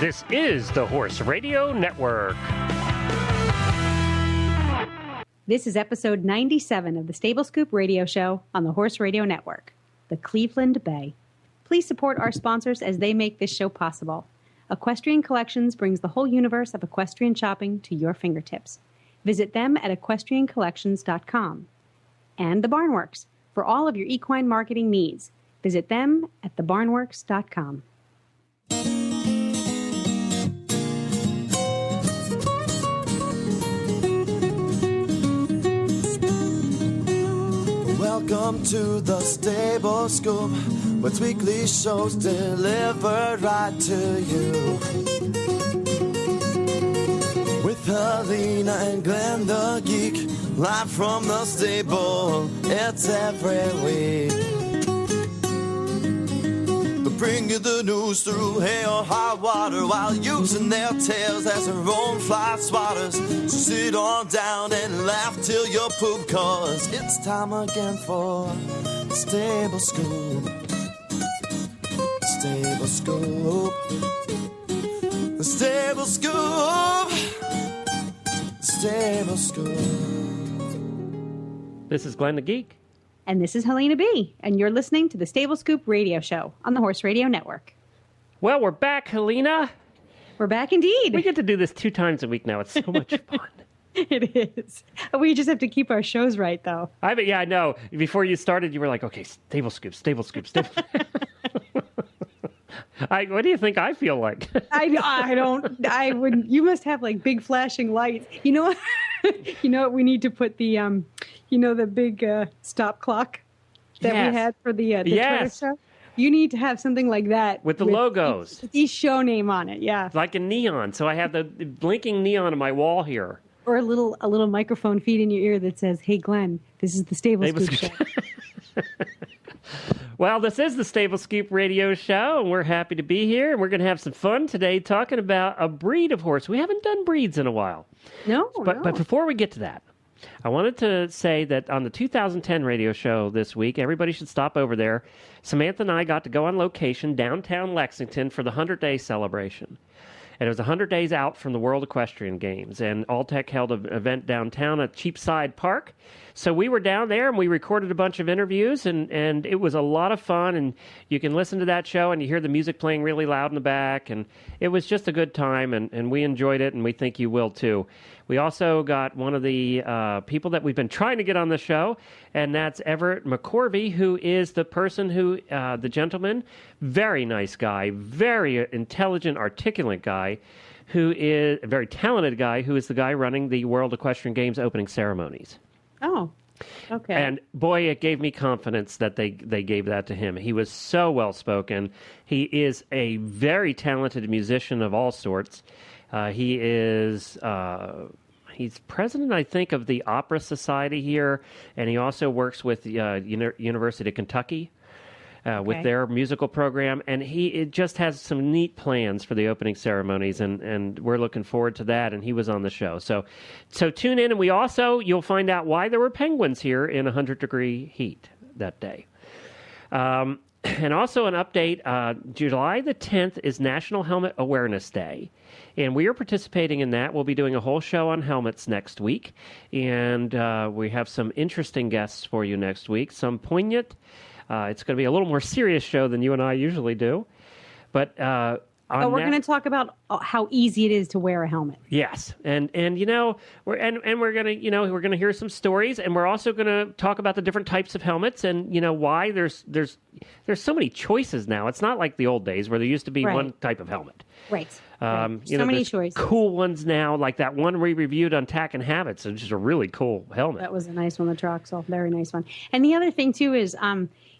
This is the Horse Radio Network. This is episode 97 of the Stable Scoop Radio Show on the Horse Radio Network, the Cleveland Bay. Please support our sponsors as they make this show possible. Equestrian Collections brings the whole universe of equestrian shopping to your fingertips. Visit them at equestriancollections.com. And The Barnworks, for all of your equine marketing needs. Visit them at thebarnworks.com. Welcome to the Stable Scoop, with weekly shows delivered right to you. With Helena and Glenn the Geek, live from the stable, it's every week. They bring you the news through hail or high water, while using their tails as their own fly swatters. So sit on down and laugh till you poop, cause it's time again for the Stable Scoop. The Stable Scoop. The Stable Scoop. Stable Scoop. This is Glenn the Geek. And this is Helena B., and you're listening to the Stable Scoop Radio Show on the Horse Radio Network. Well, we're back, Helena. We're back indeed. We get to do this 2 times a week now. It's so much fun. It is. We just have to keep our shows right, though. I know. Before you started, you were like, okay, Stable Scoop, Stable Scoop, Stable What do you think I feel like? I would. You must have like big flashing lights. You know what? You know what? We need to put the the big stop clock that we had for the Twitter show. You need to have something like that with the logos, with each show name on it. Yeah, like a neon. So I have the blinking neon on my wall here, or a little microphone feed in your ear that says, "Hey, Glenn, this is the Stable Scoop Show." Well, this is the Stable Scoop Radio Show, and we're happy to be here. And we're going to have some fun today talking about a breed of horse. We haven't done breeds in a while. But before we get to that, I wanted to say that on the 2010 radio show this week, everybody should stop over there. Samantha and I got to go on location downtown Lexington for the 100-day celebration. And it was 100 days out from the World Equestrian Games. And Alltech held an event downtown at Cheapside Park. So we were down there and we recorded a bunch of interviews. And it was a lot of fun. And you can listen to that show and you hear the music playing really loud in the back. And it was just a good time. And we enjoyed it. And we think you will too. We also got one of the people that we've been trying to get on the show, and that's Everett McCorvey, who is the person who, the gentleman, very nice guy, very intelligent, articulate guy, who is a very talented guy, who is the guy running the World Equestrian Games opening ceremonies. Oh, okay. And boy, it gave me confidence that they gave that to him. He was so well-spoken. He is a very talented musician of all sorts. He is... He's president, I think, of the Opera Society here, and he also works with the University of Kentucky with their musical program. And he just has some neat plans for the opening ceremonies, and we're looking forward to that. And he was on the show. So tune in, and you'll find out why there were penguins here in 100-degree heat that day. And also an update, July the 10th is National Helmet Awareness Day. And we are participating in that. We'll be doing a whole show on helmets next week. And we have some interesting guests for you next week, some poignant. It's going to be a little more serious show than you and I usually do. But we're going to talk about how easy it is to wear a helmet. Yes, and we're going to hear some stories, and we're also going to talk about the different types of helmets, and why there's so many choices now. It's not like the old days where there used to be one type of helmet. Right. So many choices. Cool ones now, like that one we reviewed on Tack and Habits. It's just a really cool helmet. That was a nice one, the Troxel. Very nice one. And the other thing too is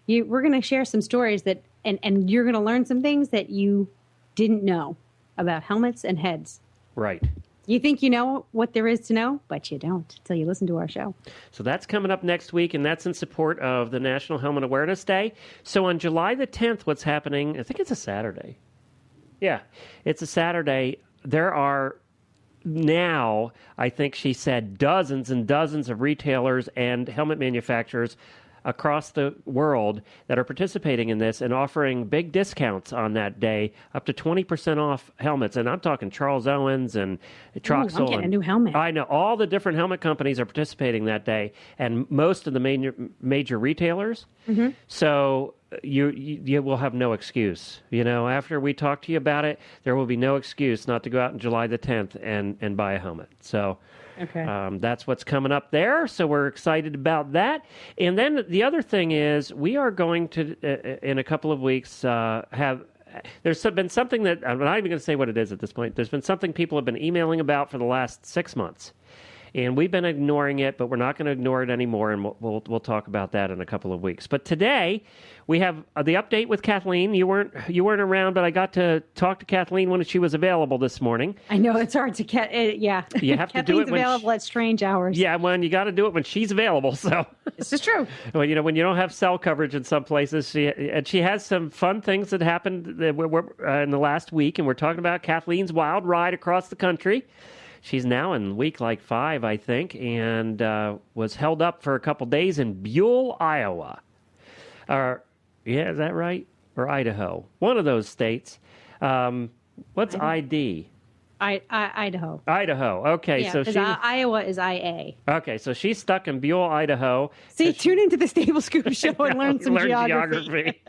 we're going to share some stories that, and you're going to learn some things that you didn't know about helmets and heads. Right. You think you know what there is to know, but you don't until you listen to our show. So that's coming up next week, and that's in support of the National Helmet Awareness Day. So on July the 10th, what's happening, I think it's a Saturday. Yeah, it's a Saturday. There are now, I think she said, dozens and dozens of retailers and helmet manufacturers across the world that are participating in this and offering big discounts on that day, up to 20% off helmets. And I'm talking Charles Owens and Troxel. I'm getting a new helmet. I know. All the different helmet companies are participating that day, and most of the major retailers. Mm-hmm. So you will have no excuse. After we talk to you about it, there will be no excuse not to go out on July the 10th and buy a helmet. So that's what's coming up there. So we're excited about that. And then the other thing is we are going to, in a couple of weeks, there's been something that, I'm not even going to say what it is at this point. There's been something people have been emailing about for the last 6 months. And we've been ignoring it, but we're not going to ignore it anymore, and we'll talk about that in a couple of weeks. But today we have the update with Kathleen. You weren't around, but I got to talk to Kathleen when she was available this morning. I know it's hard to get. Yeah, you have to do it when available at strange hours. Yeah, you got to do it when she's available. So this is true. Well, when you don't have cell coverage in some places, she has some fun things that happened in the last week, and we're talking about Kathleen's wild ride across the country. She's now in week 5, I think, and was held up for a couple days in Buell, Iowa. Is that right? Or Idaho? One of those states. What's ID? Idaho. Idaho. Okay, yeah, so Iowa is IA. Okay, so she's stuck in Buell, Idaho. See, tune into the Stable Scoop show and learn some geography.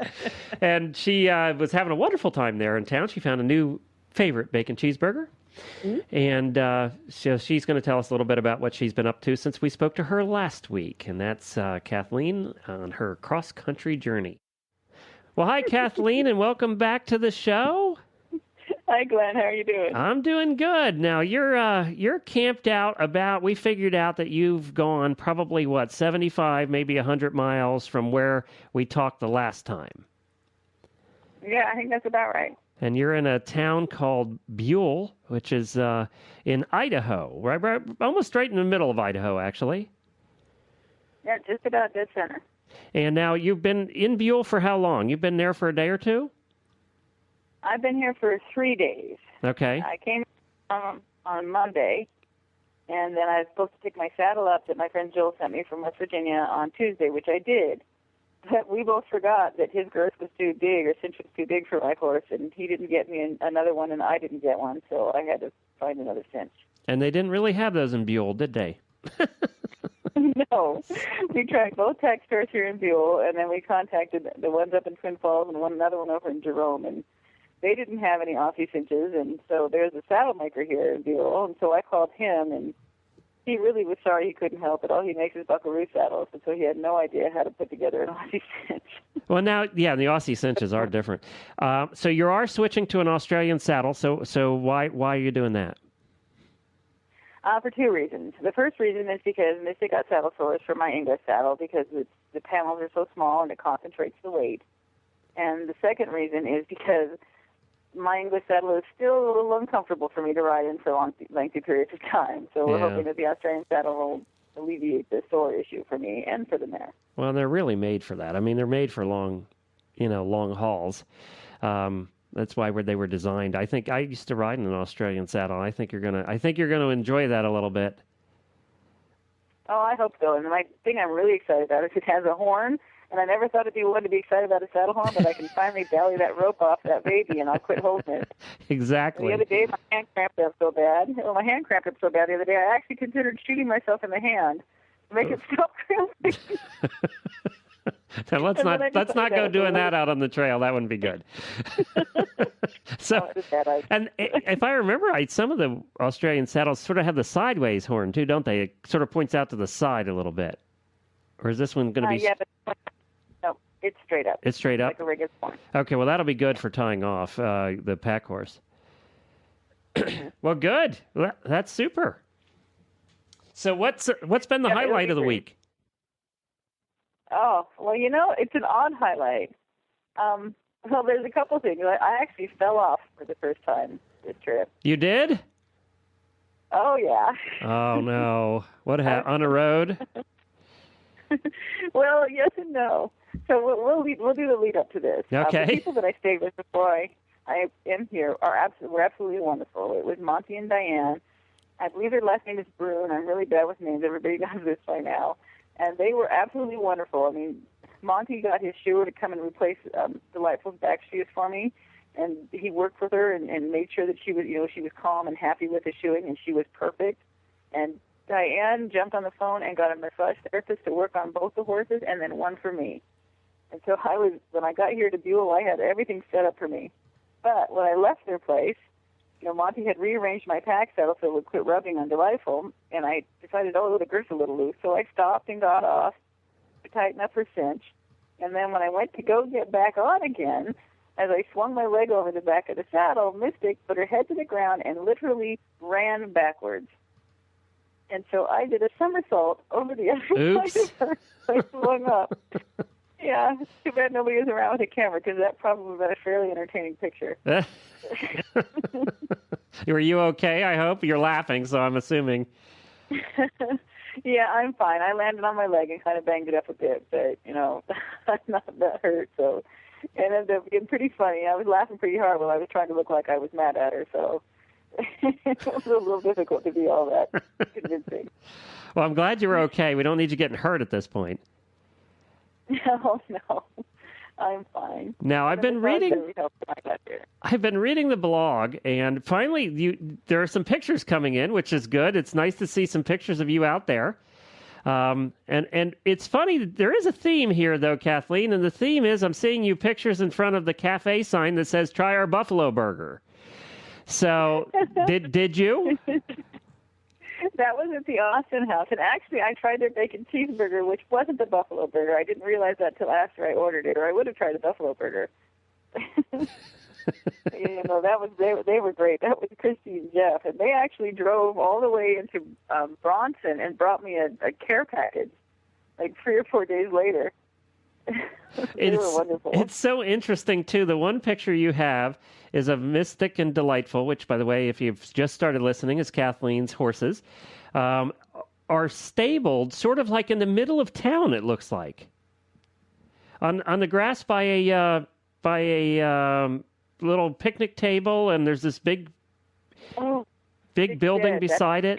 And she was having a wonderful time there in town. She found a new favorite bacon cheeseburger. Mm-hmm. And so she's going to tell us a little bit about what she's been up to since we spoke to her last week. And that's Kathleen on her cross-country journey. Well, hi, Kathleen, and welcome back to the show. Hi, Glenn. How are you doing? I'm doing good. Now, you're camped out we figured out that you've gone probably, 75, maybe 100 miles from where we talked the last time. Yeah, I think that's about right. And you're in a town called Buell, which is in Idaho, right, almost right in the middle of Idaho, actually. Yeah, just about dead center. And now you've been in Buell for how long? You've been there for a day or two? I've been here for 3 days. Okay. I came on Monday, and then I was supposed to pick my saddle up that my friend Joel sent me from West Virginia on Tuesday, which I did. But we both forgot that his girth was too big, or cinch was too big for my horse, and he didn't get me another one, and I didn't get one, so I had to find another cinch. And they didn't really have those in Buell, did they? No. We tried both tech stores here in Buell, and then we contacted the ones up in Twin Falls and another one over in Jerome, and they didn't have any Aussie cinches, and so there's a saddle maker here in Buell, and so I called him, and he really was sorry he couldn't help it. All he makes is buckaroo saddles, and so he had no idea how to put together an Aussie cinch. Well, now, yeah, the Aussie cinches are different. So you are switching to an Australian saddle. So why are you doing that? For two reasons. The first reason is because Mystic got saddle sores for my English saddle because the panels are so small and it concentrates the weight. And the second reason is because my English saddle is still a little uncomfortable for me to ride in for lengthy periods of time. So we're hoping that the Australian saddle will alleviate the sore issue for me and for the mare. Well, they're really made for that. I mean, they're made for long hauls. That's why they were designed. I think I used to ride in an Australian saddle. I think you're gonna enjoy that a little bit. Oh, I hope so. And my thing I'm really excited about is it has a horn. And I never thought it'd be one to be excited about a saddle horn, but I can finally belly that rope off that baby, and I'll quit holding it. Exactly. And the other day, my hand cramped up so bad. Well, my hand cramped up so bad the other day, I actually considered shooting myself in the hand to make it stop cramping. Now, let's not go doing that out on the trail. That wouldn't be good. So, and if I remember right, some of the Australian saddles sort of have the sideways horn too, don't they? It sort of points out to the side a little bit. Or is this one going to be? Yeah, but no, it's straight up. It's straight up? Like a regular horn. Okay, well, that'll be good for tying off the pack horse. Well, good. That's super. So what's been the highlight of the week? Oh, well, it's an odd highlight. Well, there's a couple things. I actually fell off for the first time this trip. You did? Oh, yeah. Oh, no. What happened? On a road? Well, yes and no. So we'll do the lead up to this. Okay. The people that I stayed with before I am here were absolutely wonderful. It was Monty and Diane. I believe their last name is Brune. I'm really bad with names. Everybody knows this by now. And they were absolutely wonderful. I mean, Monty got his shoer to come and replace Delightful's back shoes for me, and he worked with her and made sure that she was, she was calm and happy with the shoeing, and she was perfect. And Diane jumped on the phone and got a massage therapist to work on both the horses, and then one for me. And so when I got here to Buell, I had everything set up for me. But when I left their place, Monty had rearranged my pack saddle so it would quit rubbing on Delightful, and I decided, the girth's a little loose. So I stopped and got off to tighten up her cinch. And then when I went to go get back on again, as I swung my leg over the back of the saddle, Mystic put her head to the ground and literally ran backwards. And so I did a somersault over the other side of her. I swung up. Yeah, it's too bad nobody was around with a camera, because that probably would have been a fairly entertaining picture. Were you okay, I hope? You're laughing, so I'm assuming. Yeah, I'm fine. I landed on my leg and kind of banged it up a bit, but, I'm not that hurt. So it ended up getting pretty funny. I was laughing pretty hard while I was trying to look like I was mad at her, so it was a little difficult to be all that convincing. Well, I'm glad you were okay. We don't need you getting hurt at this point. No, I'm fine. Now, I've been reading the blog, and finally there are some pictures coming in, which is good. It's nice to see some pictures of you out there. And it's funny, there is a theme here, though, Kathleen, and the theme is I'm seeing you pictures in front of the cafe sign that says, "Try our buffalo burger." So, did you? That was at the Austin House, and actually I tried their bacon cheeseburger, which wasn't the buffalo burger. I didn't realize that till after I ordered it, or I would have tried the buffalo burger. That was they were great. That was Christy and Jeff, and they actually drove all the way into Bronson and brought me a care package, like 3 or 4 days later. They were wonderful. It's so interesting too. The one picture you have is of Mystic and Delightful, which, by the way, if you've just started listening, is Kathleen's horses, are stabled sort of like in the middle of town. It looks like on the grass by a little picnic table, and there's this big building beside it.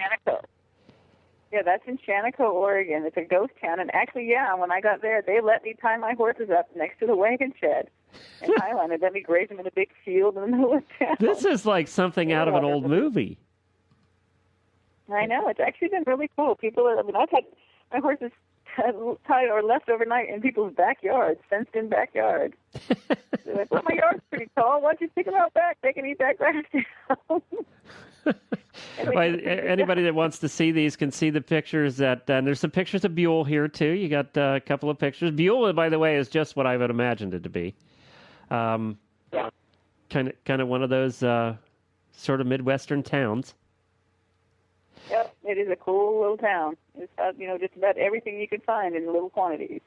Yeah, that's in Shaniko, Oregon. It's a ghost town, and actually, when I got there, they let me tie my horses up next to the wagon shed in Highland, and let me graze them in a big field in the middle of town. This is like something out of an old movie. I know. It's actually been really cool. I've had my horses tied or left overnight in people's backyards, fenced-in backyards. They're like, my yard's pretty tall. Why don't you take them out back? They can eat that grass down. Well, anybody that wants to see these can see the pictures and there's some pictures of Buell here too. You got a couple of pictures. Buell, by the way, is just what I would imagined it to be. Kind of one of those sort of Midwestern towns. Yep, it is a cool little town. It's just about everything you can find in little quantities.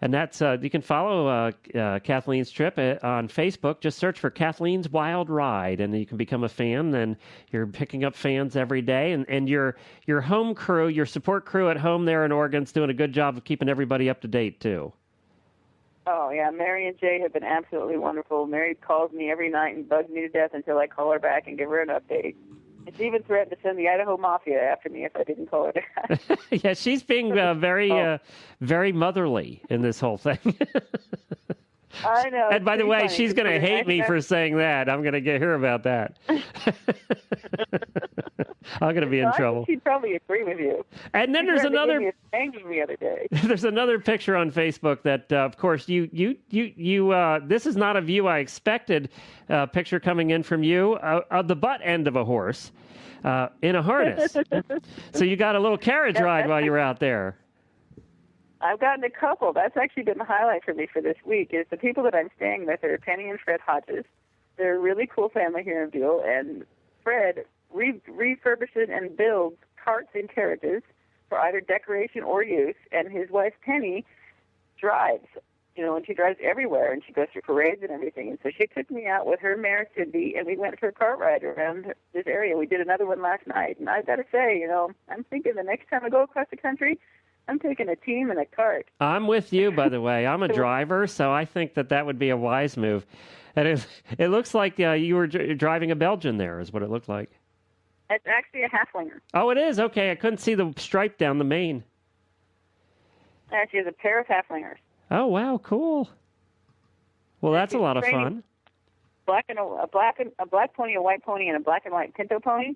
And that's you can follow Kathleen's trip on Facebook. Just search for Kathleen's Wild Ride, and you can become a fan. And you're picking up fans every day. And your home crew, your support crew at home there in Oregon, is doing a good job of keeping everybody up to date too. Oh yeah, Mary and Jay have been absolutely wonderful. Mary calls me every night and bugs me to death until I call her back and give her an update. It's even threatened to send the Idaho Mafia after me if I didn't call her back. Yeah, she's being very motherly in this whole thing. I know. And by the way, she's going to hate me for saying that. I'm going to get her about that. I'm going to be in trouble. She'd probably agree with you. And then there's another. Angry the other day. There's another picture on Facebook that, of course, you. This is not a view I expected. Picture coming in from you of the butt end of a horse in a harness. So you got a little carriage ride while you were out there. I've gotten a couple. That's actually been the highlight for me for this week. Is the people that I'm staying with are Penny and Fred Hodges. They're a really cool family here in Buell, and Fred refurbishes and builds carts and carriages for either decoration or use, and his wife Penny drives, and she drives everywhere, and she goes to parades and everything. And so she took me out with her mare Cindy, and we went for a cart ride around this area. We did another one last night, and I've got to say, I'm thinking the next time I go across the country, I'm taking a team and a cart. I'm with you, by the way. I'm a driver, so I think that would be a wise move. And it looks like you were driving a Belgian there, is what it looked like. It's actually a halflinger. Oh, it is? Okay, I couldn't see the stripe down the mane. She has a pair of halflingers. Oh, wow, cool. Well, that's a lot of fun. A black pony, a white pony, and a black and white pinto pony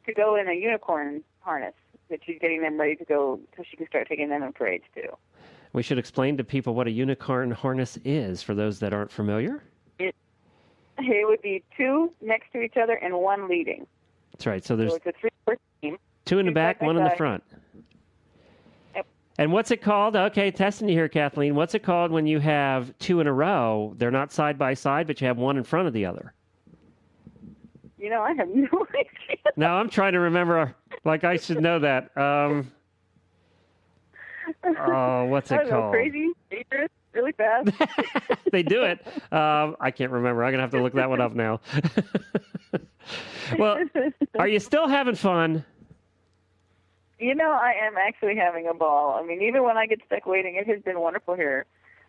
to go in a unicorn harness that she's getting them ready to go so she can start taking them in parades too. We should explain to people what a unicorn harness is for those that aren't familiar. It would be two next to each other and one leading. That's right. So there's it's a three-person team. Two in the back, one in the front. Yep. And what's it called? Okay, testing you here, Kathleen. What's it called when you have two in a row? They're not side by side, but you have one in front of the other. I have no idea. No, I'm trying to remember. Like I should know that. What's it called? Crazy, dangerous, really fast. They do it. I can't remember. I'm going to have to look that one up now. Well, are you still having fun? I am actually having a ball. I mean, even when I get stuck waiting, it has been wonderful here.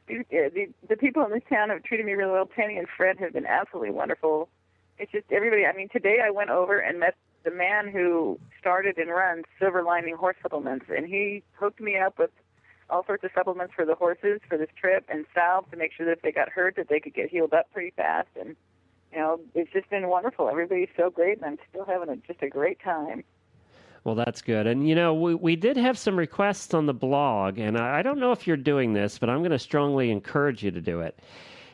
The people in this town have treated me really well. Penny and Fred have been absolutely wonderful. It's just everybody. I mean, today I went over and met the man who started and runs Silver Lining Horse Supplements, and he hooked me up with all sorts of supplements for the horses for this trip and salve to make sure that if they got hurt that they could get healed up pretty fast. And, it's just been wonderful. Everybody's so great, and I'm still having just a great time. Well, that's good. And, we did have some requests on the blog, and I don't know if you're doing this, but I'm going to strongly encourage you to do it,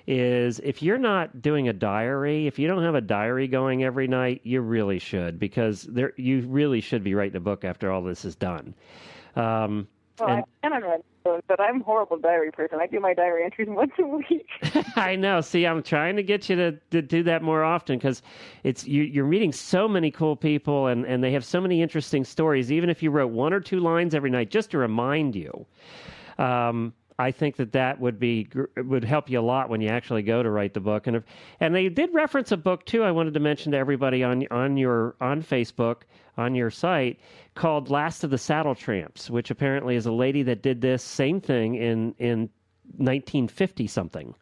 is if you're not doing a diary, if you don't have a diary going every night, you really should, because you really should be writing a book after all this is done. I can write books, but I'm a horrible diary person. I do my diary entries once a week. I know. See, I'm trying to get you to do that more often because you're meeting so many cool people and they have so many interesting stories. Even if you wrote one or two lines every night just to remind you, I think that would help you a lot when you actually go to write the book. And they did reference a book too. I wanted to mention to everybody on Facebook on your site called Last of the Saddle Tramps, which apparently is a lady that did this same thing in 1950 something.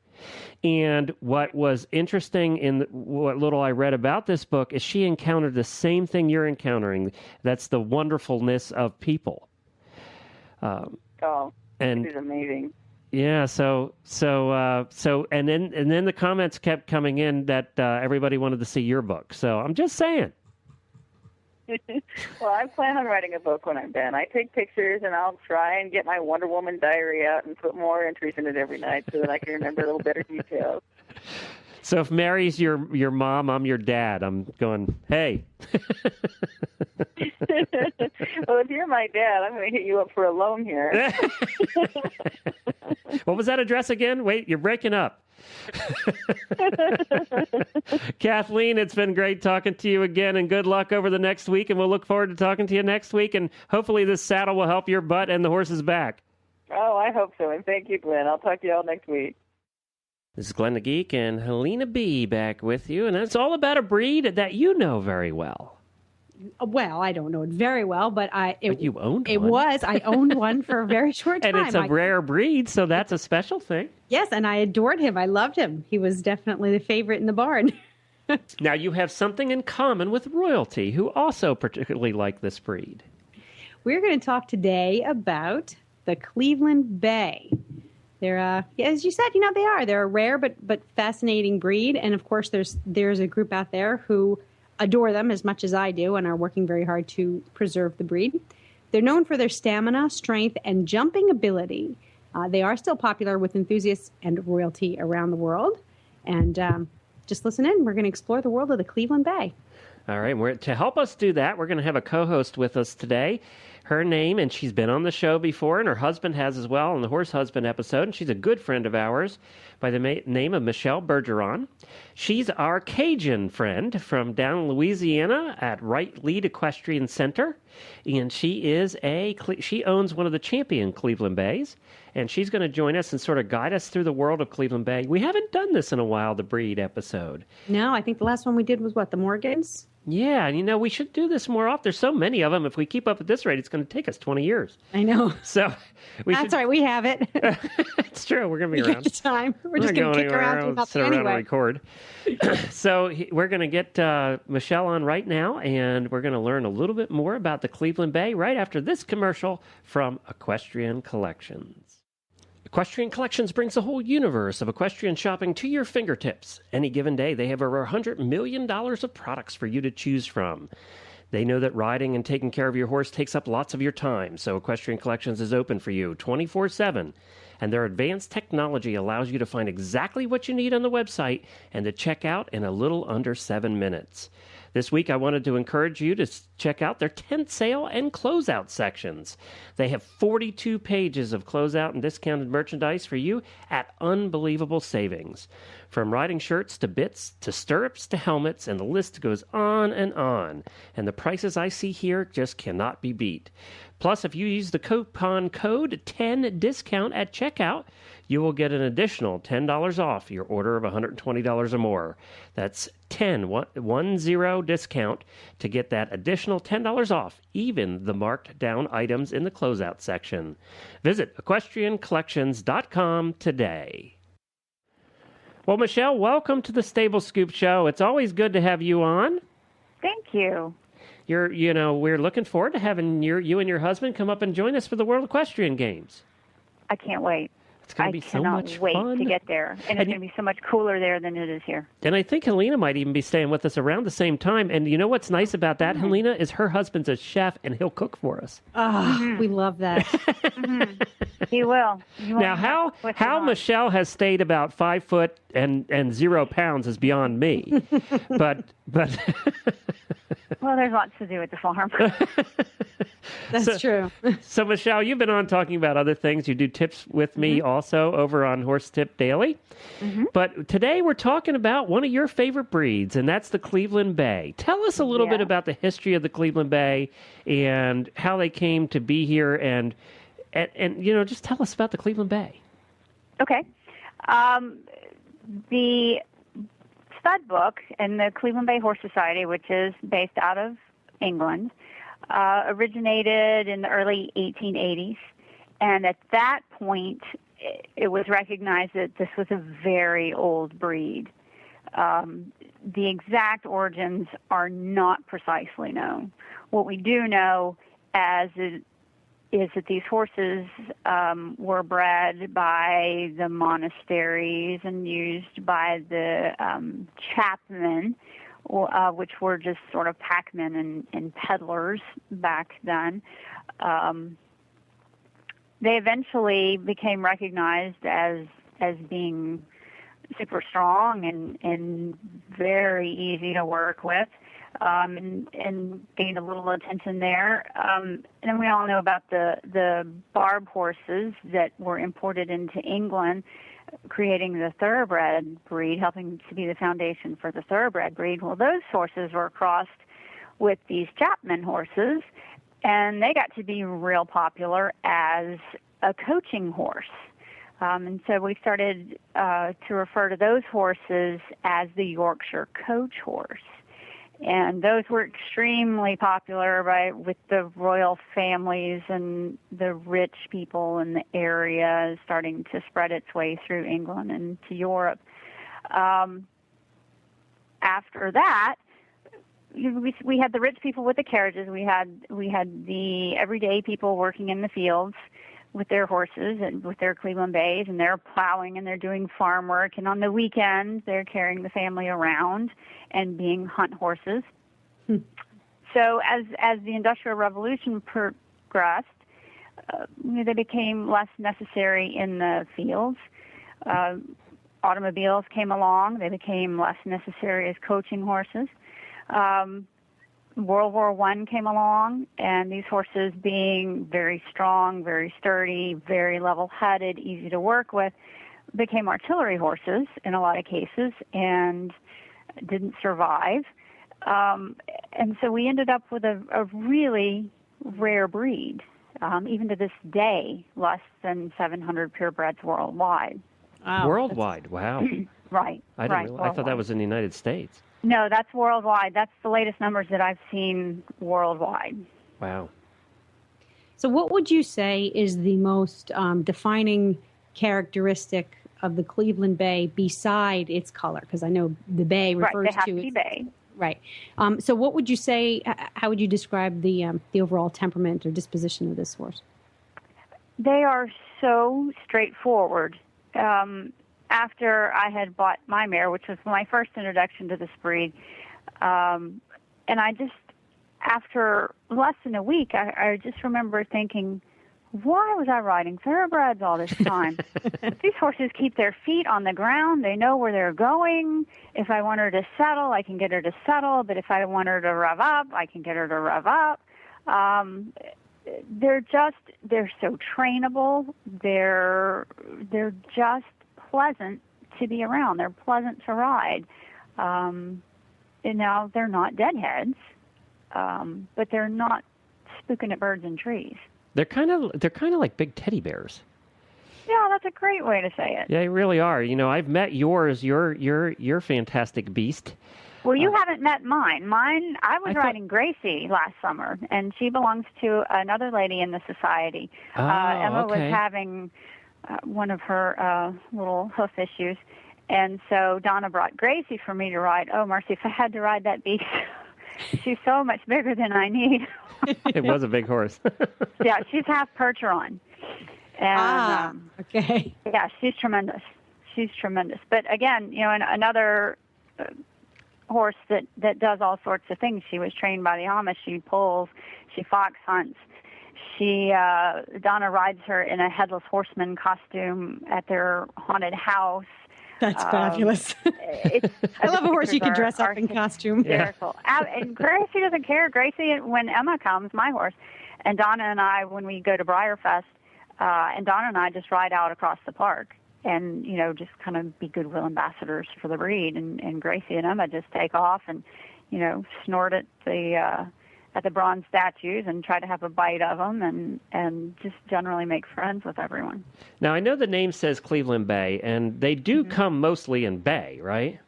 And what was interesting in what little I read about this book is she encountered the same thing you're encountering. That's the wonderfulness of people. And this is amazing. Yeah, so and then the comments kept coming in that everybody wanted to see your book. So I'm just saying. Well, I plan on writing a book when I'm done. I take pictures and I'll try and get my Wonder Woman diary out and put more entries in it every night so that I can remember a little better details. So if Mary's your mom, I'm your dad. I'm going, hey. Well, if you're my dad, I'm going to hit you up for a loan here. What was that address again? Wait, you're breaking up. Kathleen, it's been great talking to you again, and good luck over the next week, and we'll look forward to talking to you next week, and hopefully this saddle will help your butt and the horse's back. Oh, I hope so, and thank you, Glenn. I'll talk to you all next week. This is Glenn the Geek and Helena B. back with you, and it's all about a breed that you know very well. Well, I don't know it very well, but you owned one. I owned one for a very short time. And it's a rare breed, so that's a special thing. Yes, and I adored him. I loved him. He was definitely the favorite in the barn. Now, you have something in common with royalty, who also particularly like this breed. We're going to talk today about the Cleveland Bay. They're, as you said, they're a rare but fascinating breed. And, of course, there's a group out there who adore them as much as I do and are working very hard to preserve the breed. They're known for their stamina, strength, and jumping ability. They are still popular with enthusiasts and royalty around the world. And just listen in. We're going to explore the world of the Cleveland Bay. All right. To help us do that, we're going to have a co-host with us today. Her name, and she's been on the show before, and her husband has as well on the Horse Husband episode, and she's a good friend of ours by the name of Michelle Bergeron. She's our Cajun friend from down in Louisiana at Wright Lead Equestrian Center, and she owns one of the champion Cleveland Bays, and she's going to join us and sort of guide us through the world of Cleveland Bay. We haven't done this in a while, the breed episode. No, I think the last one we did was the Morgans? Yeah, and we should do this more often. There's so many of them. If we keep up at this rate, it's going to take us 20 years. I know. So That's right. We have it. It's true. We're going to be around. The time. We're just going to kick around and record. So we're going to get Michelle on right now, and we're going to learn a little bit more about the Cleveland Bay right after this commercial from Equestrian Collections. Equestrian Collections brings a whole universe of equestrian shopping to your fingertips. Any given day, they have over $100 million of products for you to choose from. They know that riding and taking care of your horse takes up lots of your time, so Equestrian Collections is open for you 24/7. And their advanced technology allows you to find exactly what you need on the website and to check out in a little under 7 minutes. This week, I wanted to encourage you to check out their tent sale and closeout sections. They have 42 pages of closeout and discounted merchandise for you at unbelievable savings. From riding shirts to bits to stirrups to helmets, and the list goes on. And the prices I see here just cannot be beat. Plus, if you use the coupon code 10DISCOUNT at checkout, you will get an additional $10 off your order of $120 or more. That's 10 discount to get that additional $10 off, even the marked down items in the closeout section. Visit equestriancollections.com today. Well, Michelle, welcome to the Stable Scoop Show. It's always good to have you on. Thank you. We're looking forward to having you and your husband come up and join us for the World Equestrian Games. I can't wait. It's going to be so much fun. I cannot wait to get there. And it's going to be so much cooler there than it is here. And I think Helena might even be staying with us around the same time. And you know what's nice about that, Helena, is her husband's a chef and he'll cook for us. Oh, we love that. He will. Now, how Michelle has stayed about 5 foot and 0 pounds is beyond me. but well, there's lots to do at the farm. That's true. So, Michelle, you've been on talking about other things. You do tips with me also over on Horse Tip Daily. But today we're talking about one of your favorite breeds, and that's the Cleveland Bay. Tell us a little bit about the history of the Cleveland Bay and how they came to be here, and just tell us about the Cleveland Bay. Okay. The stud book and the Cleveland Bay Horse Society, which is based out of England, originated in the early 1880s. And at that point, it was recognized that this was a very old breed. The exact origins are not precisely known. What we do know is that these horses were bred by the monasteries and used by the chapmen, which were just sort of packmen and peddlers back then. They eventually became recognized as being super strong and very easy to work with. And gained a little attention there. And then we all know about the barb horses that were imported into England, creating the thoroughbred breed, helping to be the foundation for the thoroughbred breed. Well, those horses were crossed with these Chapman horses, and they got to be real popular as a coaching horse. And so we started to refer to those horses as the Yorkshire coach horse. And those were extremely popular with the royal families and the rich people in the area, starting to spread its way through England and to Europe. After that, we had the rich people with the carriages. We had the everyday people working in the fields with their horses and with their Cleveland Bays, and they're plowing and they're doing farm work. And on the weekends, they're carrying the family around and being hunt horses. So as the Industrial Revolution progressed, they became less necessary in the fields. Automobiles came along. They became less necessary as coaching horses. World War I came along, and these horses, being very strong, very sturdy, very level-headed, easy to work with, became artillery horses in a lot of cases and didn't survive. And so we ended up with a really rare breed. Even to this day, less than 700 purebreds worldwide. Wow. Worldwide, wow. Right. I thought that was in the United States. No, that's worldwide. That's the latest numbers that I've seen worldwide. Wow. So what would you say is the most defining characteristic of the Cleveland Bay beside its color? Because I know the bay refers right, they have to be bay. Right. So what would you say, how would you describe the overall temperament or disposition of this horse? They are so straightforward. After I had bought my mare, which was my first introduction to this breed, and I just, after less than a week, I just remember thinking, why was I riding thoroughbreds all this time? These horses keep their feet on the ground. They know where they're going. If I want her to settle, I can get her to settle. But if I want her to rev up, I can get her to rev up. They're so trainable. They're just pleasant to be around. They're pleasant to ride. And now they're not deadheads, but they're not spooking at birds and trees. They're kind of like big teddy bears. Yeah, that's a great way to say it. Yeah, they really are. You know, I've met yours. You're fantastic beast. Well, you haven't met mine. I was riding Gracie last summer, and she belongs to another lady in the society. Emma was having one of her little hoof issues, and so Donna brought Gracie for me to ride. Oh, Marcy, if I had to ride that beast, she's so much bigger than I need. It was a big horse. Yeah, she's half Percheron. And, okay. Yeah, she's tremendous. She's tremendous. But again, you know, another horse that does all sorts of things. She was trained by the Amish. She pulls. She fox hunts. Donna rides her in a headless horseman costume at their haunted house. That's fabulous. I love a horse you can dress up in costume. Hysterical. Yeah. And Gracie doesn't care. Gracie, when Emma comes, my horse, and Donna and I, when we go to Briarfest, and Donna and I just ride out across the park and, you know, just kind of be goodwill ambassadors for the breed. And Gracie and Emma just take off and, you know, snort at the bronze statues and try to have a bite of them and just generally make friends with everyone. Now, I know the name says Cleveland Bay, and they do come mostly in bay, right?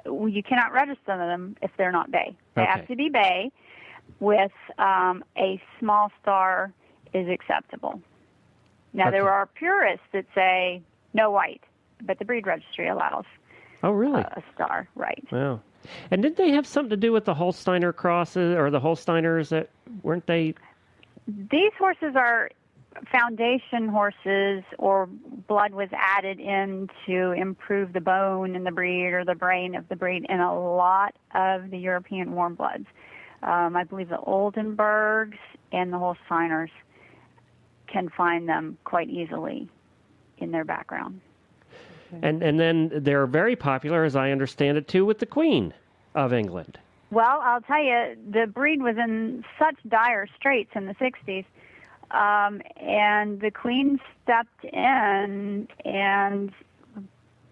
Well, you cannot register them if they're not bay. They have to be bay with a small star is acceptable. Now, there are purists that say no white, but the breed registry allows a star, right. Wow. And didn't they have something to do with the Holsteiner crosses or the Holsteiners that weren't they? These horses are foundation horses, or blood was added in to improve the bone in the breed or the brain of the breed in a lot of the European warm bloods. I believe the Oldenburgs and the Holsteiners can find them quite easily in their background. And then they're very popular, as I understand it, too, with the Queen of England. Well, I'll tell you, the breed was in such dire straits in the 60s, and the Queen stepped in, and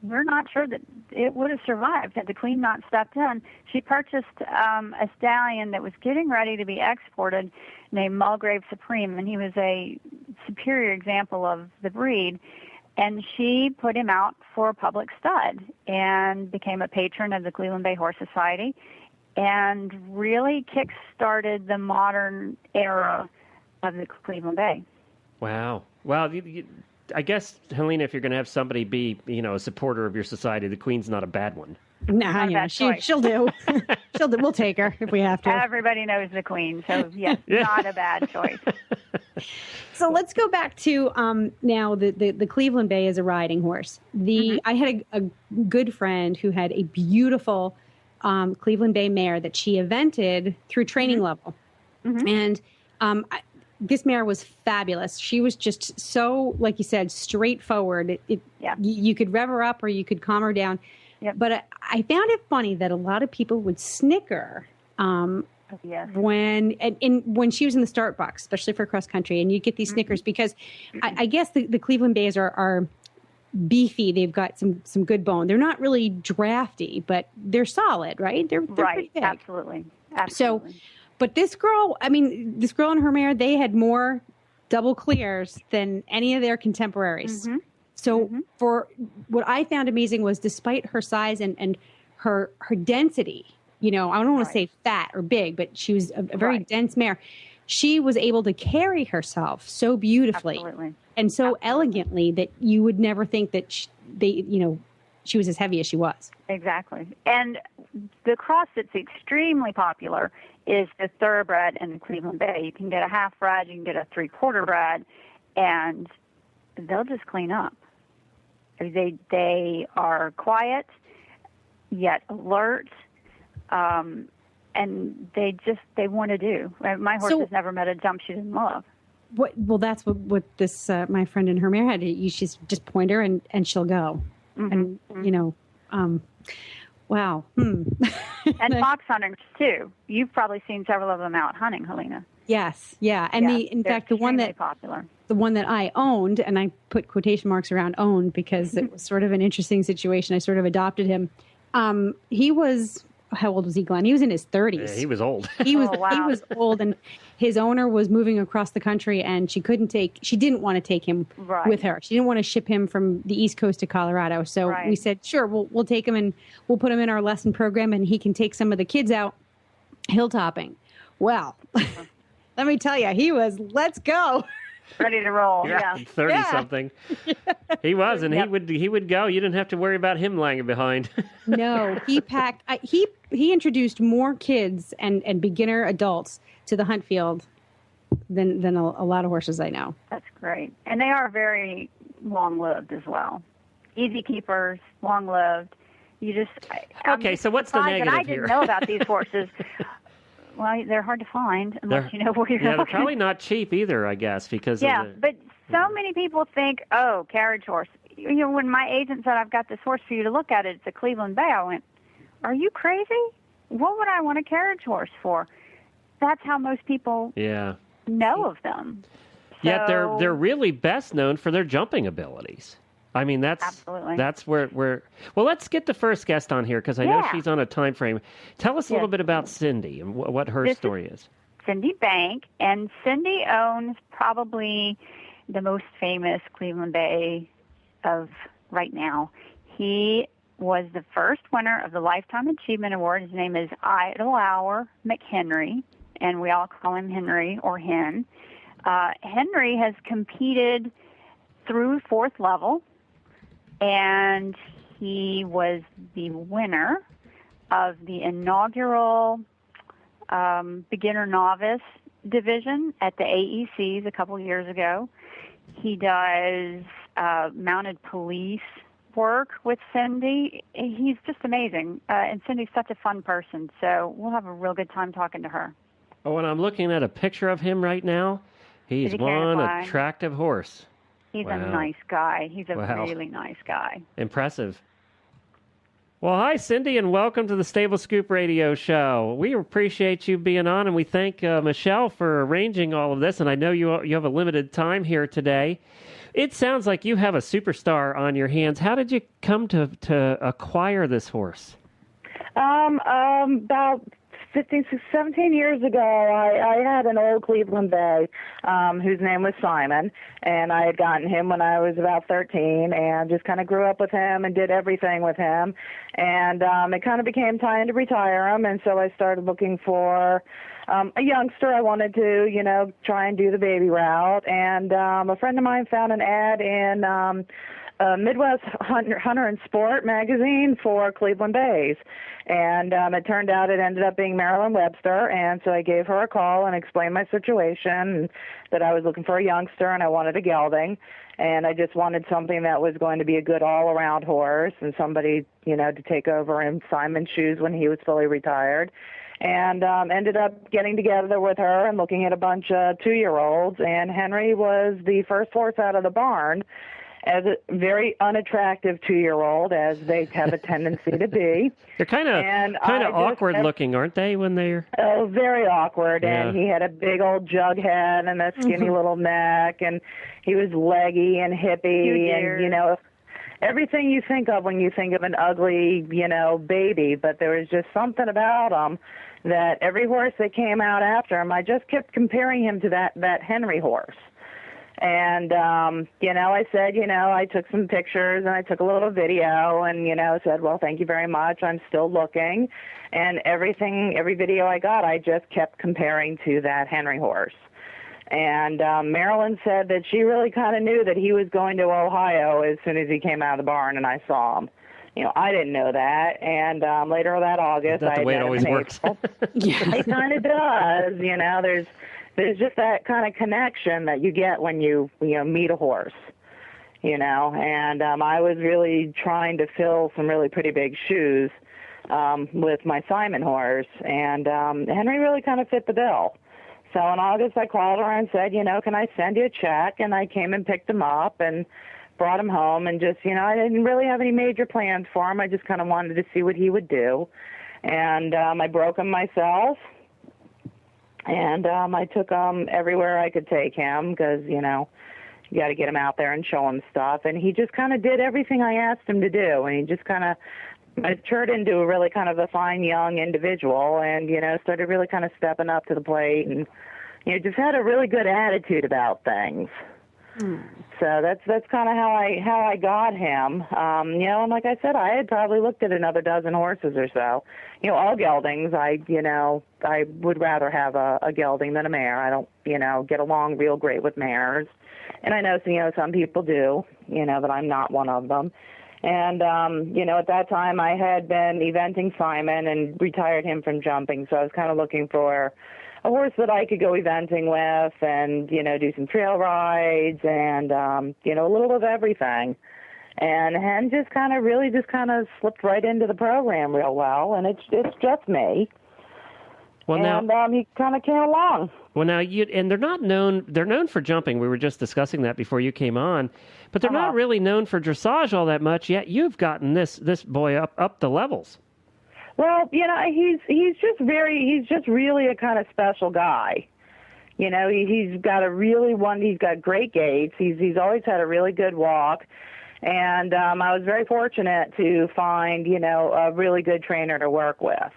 we're not sure that it would have survived had the Queen not stepped in. She purchased a stallion that was getting ready to be exported named Mulgrave Supreme, and he was a superior example of the breed. And she put him out for a public stud and became a patron of the Cleveland Bay Horse Society and really kick-started the modern era of the Cleveland Bay. Wow. Well, I guess, Helena, if you're going to have somebody be, you know, a supporter of your society, the Queen's not a bad one. Nah, yeah, she'll do. She'll do. We'll take her if we have to. Everybody knows the Queen, so yes, not a bad choice. So let's go back to now the Cleveland Bay is a riding horse. I had a good friend who had a beautiful Cleveland Bay mare that she evented through training level, and this mare was fabulous. She was just so, like you said, straightforward. You could rev her up or you could calm her down. Yep. But I found it funny that a lot of people would snicker when she was in the start box, especially for cross country, and you get these snickers because I guess the Cleveland Bays are beefy. They've got some good bone. They're not really drafty, but they're solid, right? They're pretty big. Absolutely. So, but this girl and her mare, they had more double clears than any of their contemporaries. So for what I found amazing was, despite her size and her density, I don't want to say fat or big, but she was a very dense mare. She was able to carry herself so beautifully and so elegantly that you would never think that she was as heavy as she was. Exactly. And the cross that's extremely popular is the thoroughbred and the Cleveland Bay. You can get a half bred, you can get a 3/4 bred, and they'll just clean up. They are quiet, yet alert, and they want to do. My horse has never met a jump she didn't love. That's what this my friend and her mare had. You just point her and she'll go. And wow. And fox hunters too. You've probably seen several of them out hunting, Helena. Yes, yeah. And in fact, the one that I owned, and I put quotation marks around owned because it was sort of an interesting situation. I sort of adopted him. He was, how old was he, Glenn? He was in his 30s. Yeah, he was old. He was old, and his owner was moving across the country, and she didn't want to take him with her. She didn't want to ship him from the East Coast to Colorado. So we said, sure, we'll take him and we'll put him in our lesson program, and he can take some of the kids out hilltopping. Well, let me tell you, he was, let's go. Ready to roll. Yeah. 30-something. He was, and he would go. You didn't have to worry about him lagging behind. No, he packed. He introduced more kids and beginner adults to the hunt field than a lot of horses I know. That's great. And they are very long-lived as well. Easy keepers, long-lived. So what's the negative I didn't know about these horses. Well, they're hard to find unless you know where you're looking. They're probably not cheap either, I guess, because but so many people think, carriage horse. When my agent said, I've got this horse for you to look at, it's a Cleveland Bay, I went, are you crazy? What would I want a carriage horse for? That's how most people know of them. Yet they're really best known for their jumping abilities. I mean, that's where we're... Well, let's get the first guest on here, because I know she's on a time frame. Tell us a little bit about Cindy and what her story is. Cindy Bank, and Cindy owns probably the most famous Cleveland Bay of right now. He was the first winner of the Lifetime Achievement Award. His name is Idlehour McHenry, and we all call him Henry or Hen. Henry has competed through 4th level, and he was the winner of the inaugural beginner novice division at the AECs a couple years ago. He does mounted police work with Cindy. He's just amazing, and Cindy's such a fun person, so we'll have a real good time talking to her. Oh, and I'm looking at a picture of him right now. He's one attractive horse. He's a nice guy. He's a really nice guy. Impressive. Well, hi, Cindy, and welcome to the Stable Scoop Radio Show. We appreciate you being on, and we thank Michelle for arranging all of this, and I know you have a limited time here today. It sounds like you have a superstar on your hands. How did you come to acquire this horse? About 15, 17 years ago, I had an old Cleveland Bay whose name was Simon, and I had gotten him when I was about 13 and just kind of grew up with him and did everything with him. And it kind of became time to retire him, and so I started looking for a youngster. I wanted to, try and do the baby route. And a friend of mine found an ad in Midwest Hunter and Sport magazine for Cleveland Bays. And it turned out it ended up being Marilyn Webster, and so I gave her a call and explained my situation, and that I was looking for a youngster and I wanted a gelding, and I just wanted something that was going to be a good all-around horse and somebody, to take over in Simon's shoes when he was fully retired. And ended up getting together with her and looking at a bunch of 2-year-olds, and Henry was the first horse out of the barn, as a very unattractive 2-year-old, as they have a tendency to be. They're kind of awkward looking, aren't they, when they're... Oh, very awkward. Yeah. And he had a big old jug head and a skinny little neck, and he was leggy and hippie, and, everything you think of when you think of an ugly, baby. But there was just something about him that every horse that came out after him, I just kept comparing him to that Henry horse. And, I said, I took some pictures and I took a little video and, said, well, thank you very much. I'm still looking. And every video I got, I just kept comparing to that Henry horse. And Marilyn said that she really kind of knew that he was going to Ohio as soon as he came out of the barn and I saw him. I didn't know that. And later that August, I met him in April. Yeah, it kind of does. There's just that kind of connection that you get when you meet a horse, and I was really trying to fill some really pretty big shoes with my Simon horse, and Henry really kind of fit the bill. So in August, I called her and said, can I send you a check? And I came and picked him up and brought him home, and just, I didn't really have any major plans for him. I just kind of wanted to see what he would do, and I broke him myself. And I took him everywhere I could take him because, you got to get him out there and show him stuff. And he just kind of did everything I asked him to do. And he just kind of matured into a really kind of a fine young individual and, started really kind of stepping up to the plate and, just had a really good attitude about things. So that's kind of how I got him. And like I said, I had probably looked at another dozen horses or so. All geldings, I would rather have a gelding than a mare. I don't, get along real great with mares. And I know, some people do, but I'm not one of them. And, at that time I had been eventing Simon and retired him from jumping. So I was kind of looking for a horse that I could go eventing with and, do some trail rides and, a little of everything. And Hen just kind of slipped right into the program real well, and it's just me. Well, and he kind of came along. Well, now they're known for jumping. We were just discussing that before you came on, but they're not really known for dressage all that much. Yet you've gotten this boy up the levels. Well, he's just really a kind of special guy. He's got great gaits. He's always had a really good walk. And I was very fortunate to find, a really good trainer to work with.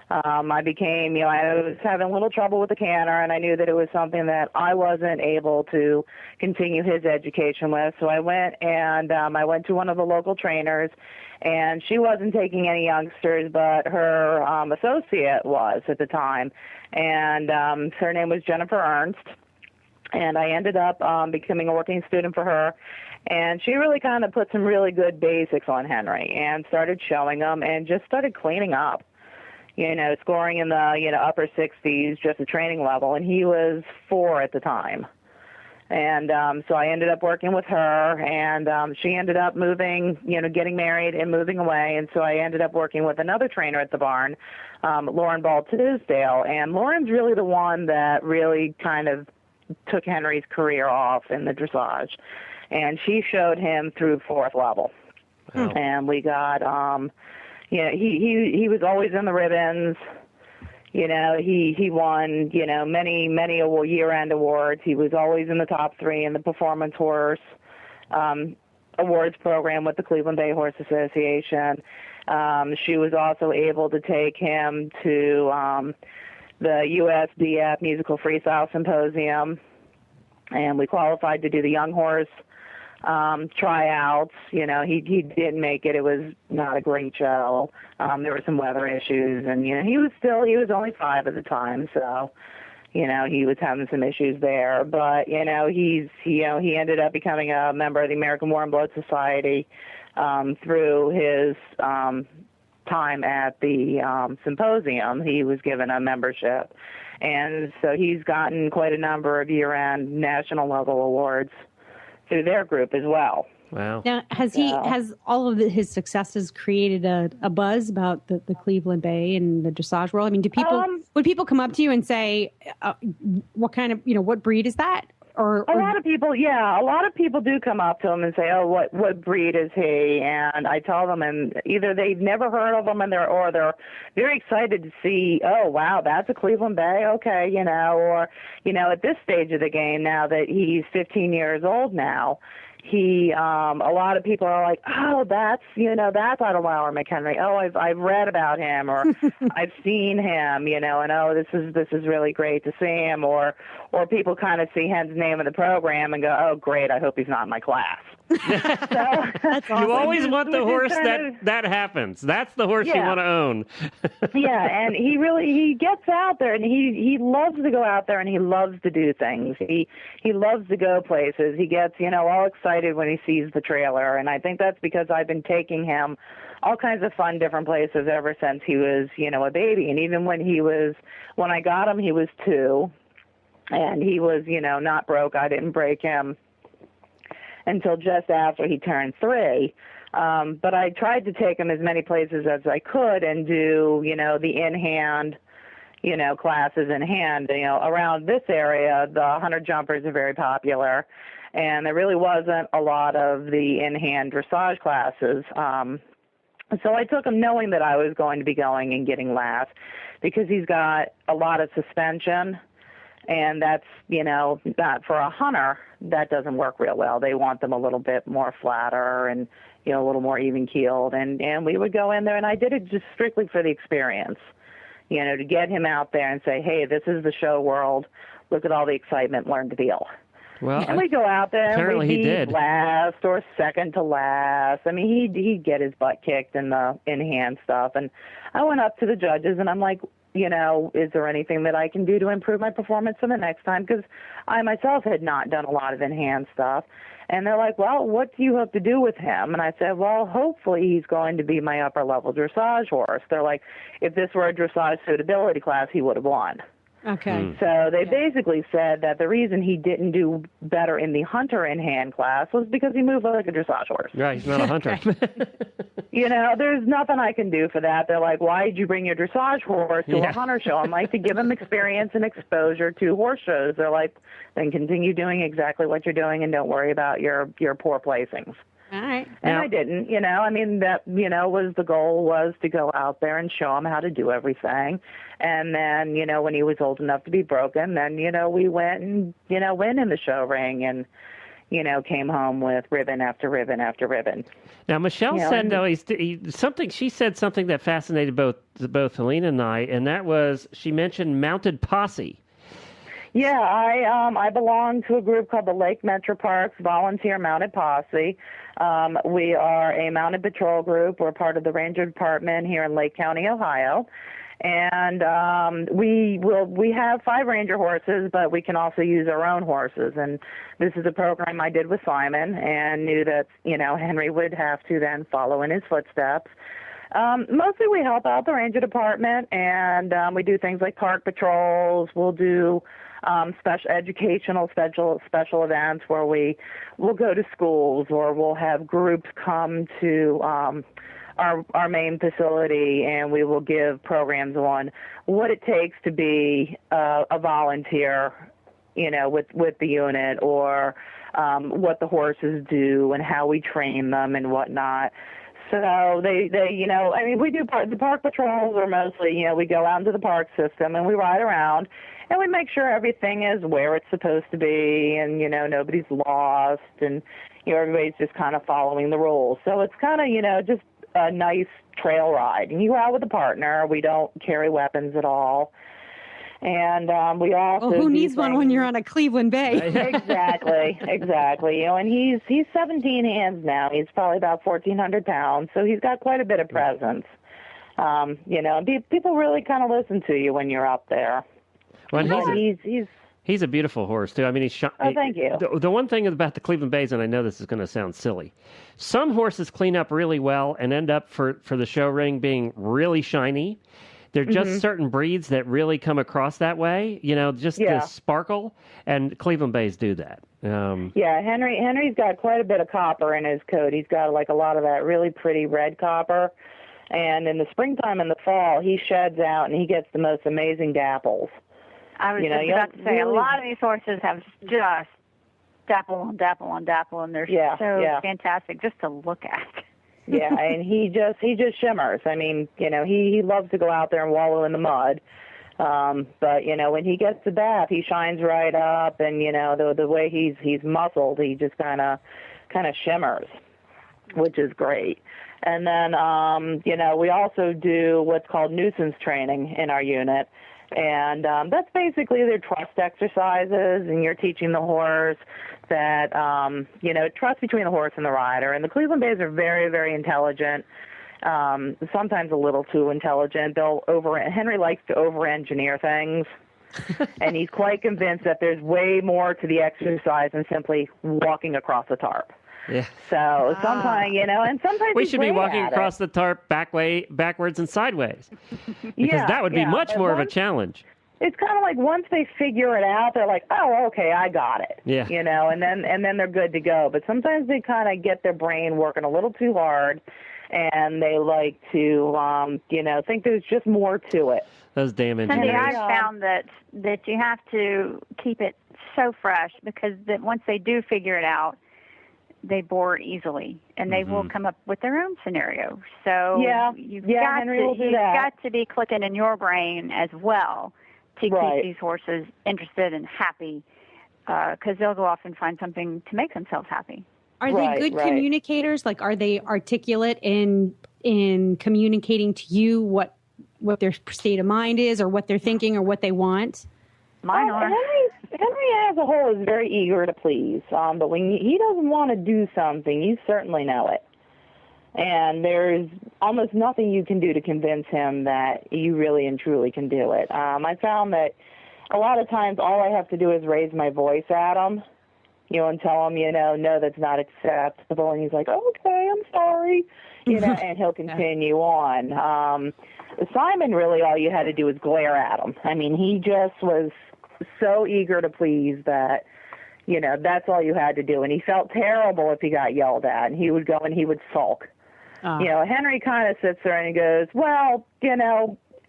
I was having a little trouble with the canter, and I knew that it was something that I wasn't able to continue his education with. So I went to one of the local trainers, and she wasn't taking any youngsters, but her associate was at the time. And her name was Jennifer Ernst, and I ended up becoming a working student for her. And she really kind of put some really good basics on Henry and started showing him and just started cleaning up, scoring in the, upper 60s, just a training level. And he was 4 at the time. And so I ended up working with her, and she ended up moving, getting married and moving away. And so I ended up working with another trainer at the barn, Lauren Ball-Tisdale. And Lauren's really the one that really kind of took Henry's career off in the dressage. And she showed him through 4th level. Wow. And we got, he was always in the ribbons. He won, many year-end awards. He was always in the top 3 in the Performance Horse Awards program with the Cleveland Bay Horse Association. She was also able to take him to the USDF Musical Freestyle Symposium, and we qualified to do the young horse tryouts. He didn't make it. It was not a great show. There were some weather issues, and he was only 5 at the time, so he was having some issues there. But he ended up becoming a member of the American War and Blood Society through his time at the symposium. He was given a membership, and so he's gotten quite a number of year-end national level awards through their group as well. Wow. Now, has all of his successes created a buzz about the Cleveland Bay and the dressage world? I mean, would people come up to you and say, what kind of, what breed is that? Or a lot of people do come up to him and say, oh, what breed is he? And I tell them, and either they've never heard of him, or they're very excited to see, oh, wow, that's a Cleveland Bay, okay, or, at this stage of the game now that he's 15 years old now, he, a lot of people are like, oh, that's Idlewild McHenry. Oh, I've read about him, or I've seen him, and oh, this is really great to see him, or people kind of see Hen's name in the program and go, oh, great, I hope he's not in my class. That's awesome. You always want the horse that happens. That's the horse you want to own. Yeah, and he gets out there, and he loves to go out there, and he loves to do things. He loves to go places. He gets, all excited when he sees the trailer, and I think that's because I've been taking him all kinds of fun different places ever since he was, a baby. And even when I got him, he was 2, and he was, not broke. I didn't break him until just after he turned 3. But I tried to take him as many places as I could and do, the in-hand, classes in hand. Around this area, the hunter jumpers are very popular, and there really wasn't a lot of the in-hand dressage classes. So I took him knowing that I was going to be going and getting last, because he's got a lot of suspension, and that's, not for a hunter, that doesn't work real well. They want them a little bit more flatter and, a little more even keeled. And we would go in there, and I did it just strictly for the experience, to get him out there and say, hey, this is the show world. Look at all the excitement, learn to deal. Well, and we go out there and we'd be last or second to last. I mean, he'd get his butt kicked in the in-hand stuff. And I went up to the judges, and I'm like, is there anything that I can do to improve my performance for the next time? Because I myself had not done a lot of in-hand stuff. And they're like, well, what do you hope to do with him? And I said, well, hopefully he's going to be my upper-level dressage horse. They're like, if this were a dressage suitability class, he would have won. Okay. So they basically said that the reason he didn't do better in the hunter in-hand class was because he moved like a dressage horse. Right, he's not a hunter. There's nothing I can do for that. They're like, why did you bring your dressage horse to a hunter show? I'm like, to give him experience and exposure to horse shows. They're like, then continue doing exactly what you're doing and don't worry about your poor placings. All right. And I didn't, that, was the goal, was to go out there and show him how to do everything. And then, when he was old enough to be broken, then, we went and, went in the show ring and, came home with ribbon after ribbon after ribbon. Now, Michelle said, though, she said something that fascinated both Helena and I, and that was, she mentioned mounted posse. Yeah, I belong to a group called the Lake Metro Parks Volunteer Mounted Posse. We are a mounted patrol group. We're part of the Ranger Department here in Lake County, Ohio. And we have 5 ranger horses, but we can also use our own horses. And this is a program I did with Simon, and knew that, Henry would have to then follow in his footsteps. Mostly we help out the Ranger Department, and we do things like park patrols. We'll do special events where we'll go to schools, or we'll have groups come to our main facility, and we will give programs on what it takes to be a volunteer, with the unit, or what the horses do and how we train them and whatnot. So they we do the park patrols are mostly, we go out into the park system and we ride around and we make sure everything is where it's supposed to be, and, nobody's lost, and, everybody's just kind of following the rules. So it's kind of, just a nice trail ride. And you go out with a partner. We don't carry weapons at all. And we also who needs one when you're on a Cleveland Bay? Exactly. And he's 17 hands now. He's probably about 1,400 pounds, so he's got quite a bit of presence. And people really kind of listen to you when you're up there. Well, he's a beautiful horse too. I mean, thank you. The one thing about the Cleveland Bays, and I know this is going to sound silly, some horses clean up really well and end up for the show ring being really shiny. There are just certain breeds that really come across that way, the sparkle, and Cleveland Bays do that. Henry's got quite a bit of copper in his coat. He's got like a lot of that really pretty red copper. And in the springtime and the fall, he sheds out and he gets the most amazing dapples. I was just about to say, a lot of these horses have just dapple on dapple on dapple, and they're so fantastic just to look at. Yeah, and he just shimmers. I mean, he loves to go out there and wallow in the mud. But when he gets the bath, he shines right up, and the way he's muscled, he just kind of kind of shimmers, which is great. And then, we also do what's called nuisance training in our unit. And that's basically their trust exercises, and you're teaching the horse that, trust between the horse and the rider. And the Cleveland Bays are very, very intelligent, sometimes a little too intelligent. Henry likes to over-engineer things, and he's quite convinced that there's way more to the exercise than simply walking across a tarp. Yeah. So sometimes, and sometimes we should be walking across the tarp backwards and sideways, because that would be much more of a challenge. It's kind of like once they figure it out, they're like, oh, okay, I got it. Yeah. And then they're good to go. But sometimes they kind of get their brain working a little too hard, and they like to, think there's just more to it. Those damn engineers. Cindy, I've found that you have to keep it so fresh, because that once they do figure it out, they bore easily, and they will come up with their own scenario. So you've got to be clicking in your brain as well to keep these horses interested and happy, because they'll go off and find something to make themselves happy. Are they good communicators? Like, are they articulate in communicating to you what their state of mind is, or what they're thinking, or what they want? Mine are. Henry as a whole is very eager to please, but when he doesn't want to do something, you certainly know it. And there's almost nothing you can do to convince him that you really and truly can do it. I found that a lot of times all I have to do is raise my voice at him, and tell him, no, that's not acceptable. And he's like, okay, I'm sorry, and he'll continue on. Simon, really all you had to do was glare at him. I mean, he just was so eager to please that, that's all you had to do. And he felt terrible if he got yelled at, and he would go and he would sulk. Henry kind of sits there and he goes, well,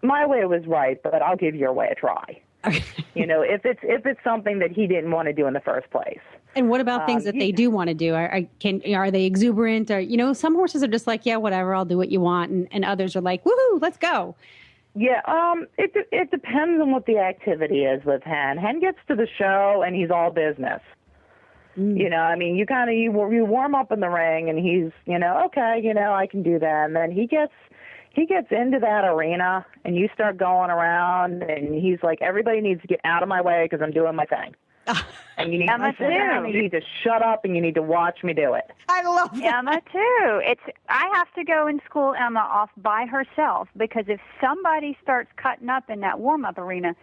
my way was right, but I'll give your way a try. If it's something that he didn't want to do in the first place. And what about things that they do want to do? Are they exuberant? Or, some horses are just like, yeah, whatever, I'll do what you want. And others are like, woohoo, let's go. Yeah, it depends on what the activity is with Hen. Hen gets to the show and he's all business. You warm up in the ring and he's, okay, I can do that. And then he gets into that arena and you start going around and he's like, everybody needs to get out of my way because I'm doing my thing. And you need to shut up and you need to watch me do it. I love that. Emma too. I have to go and school Emma off by herself, because if somebody starts cutting up in that warm-up arena,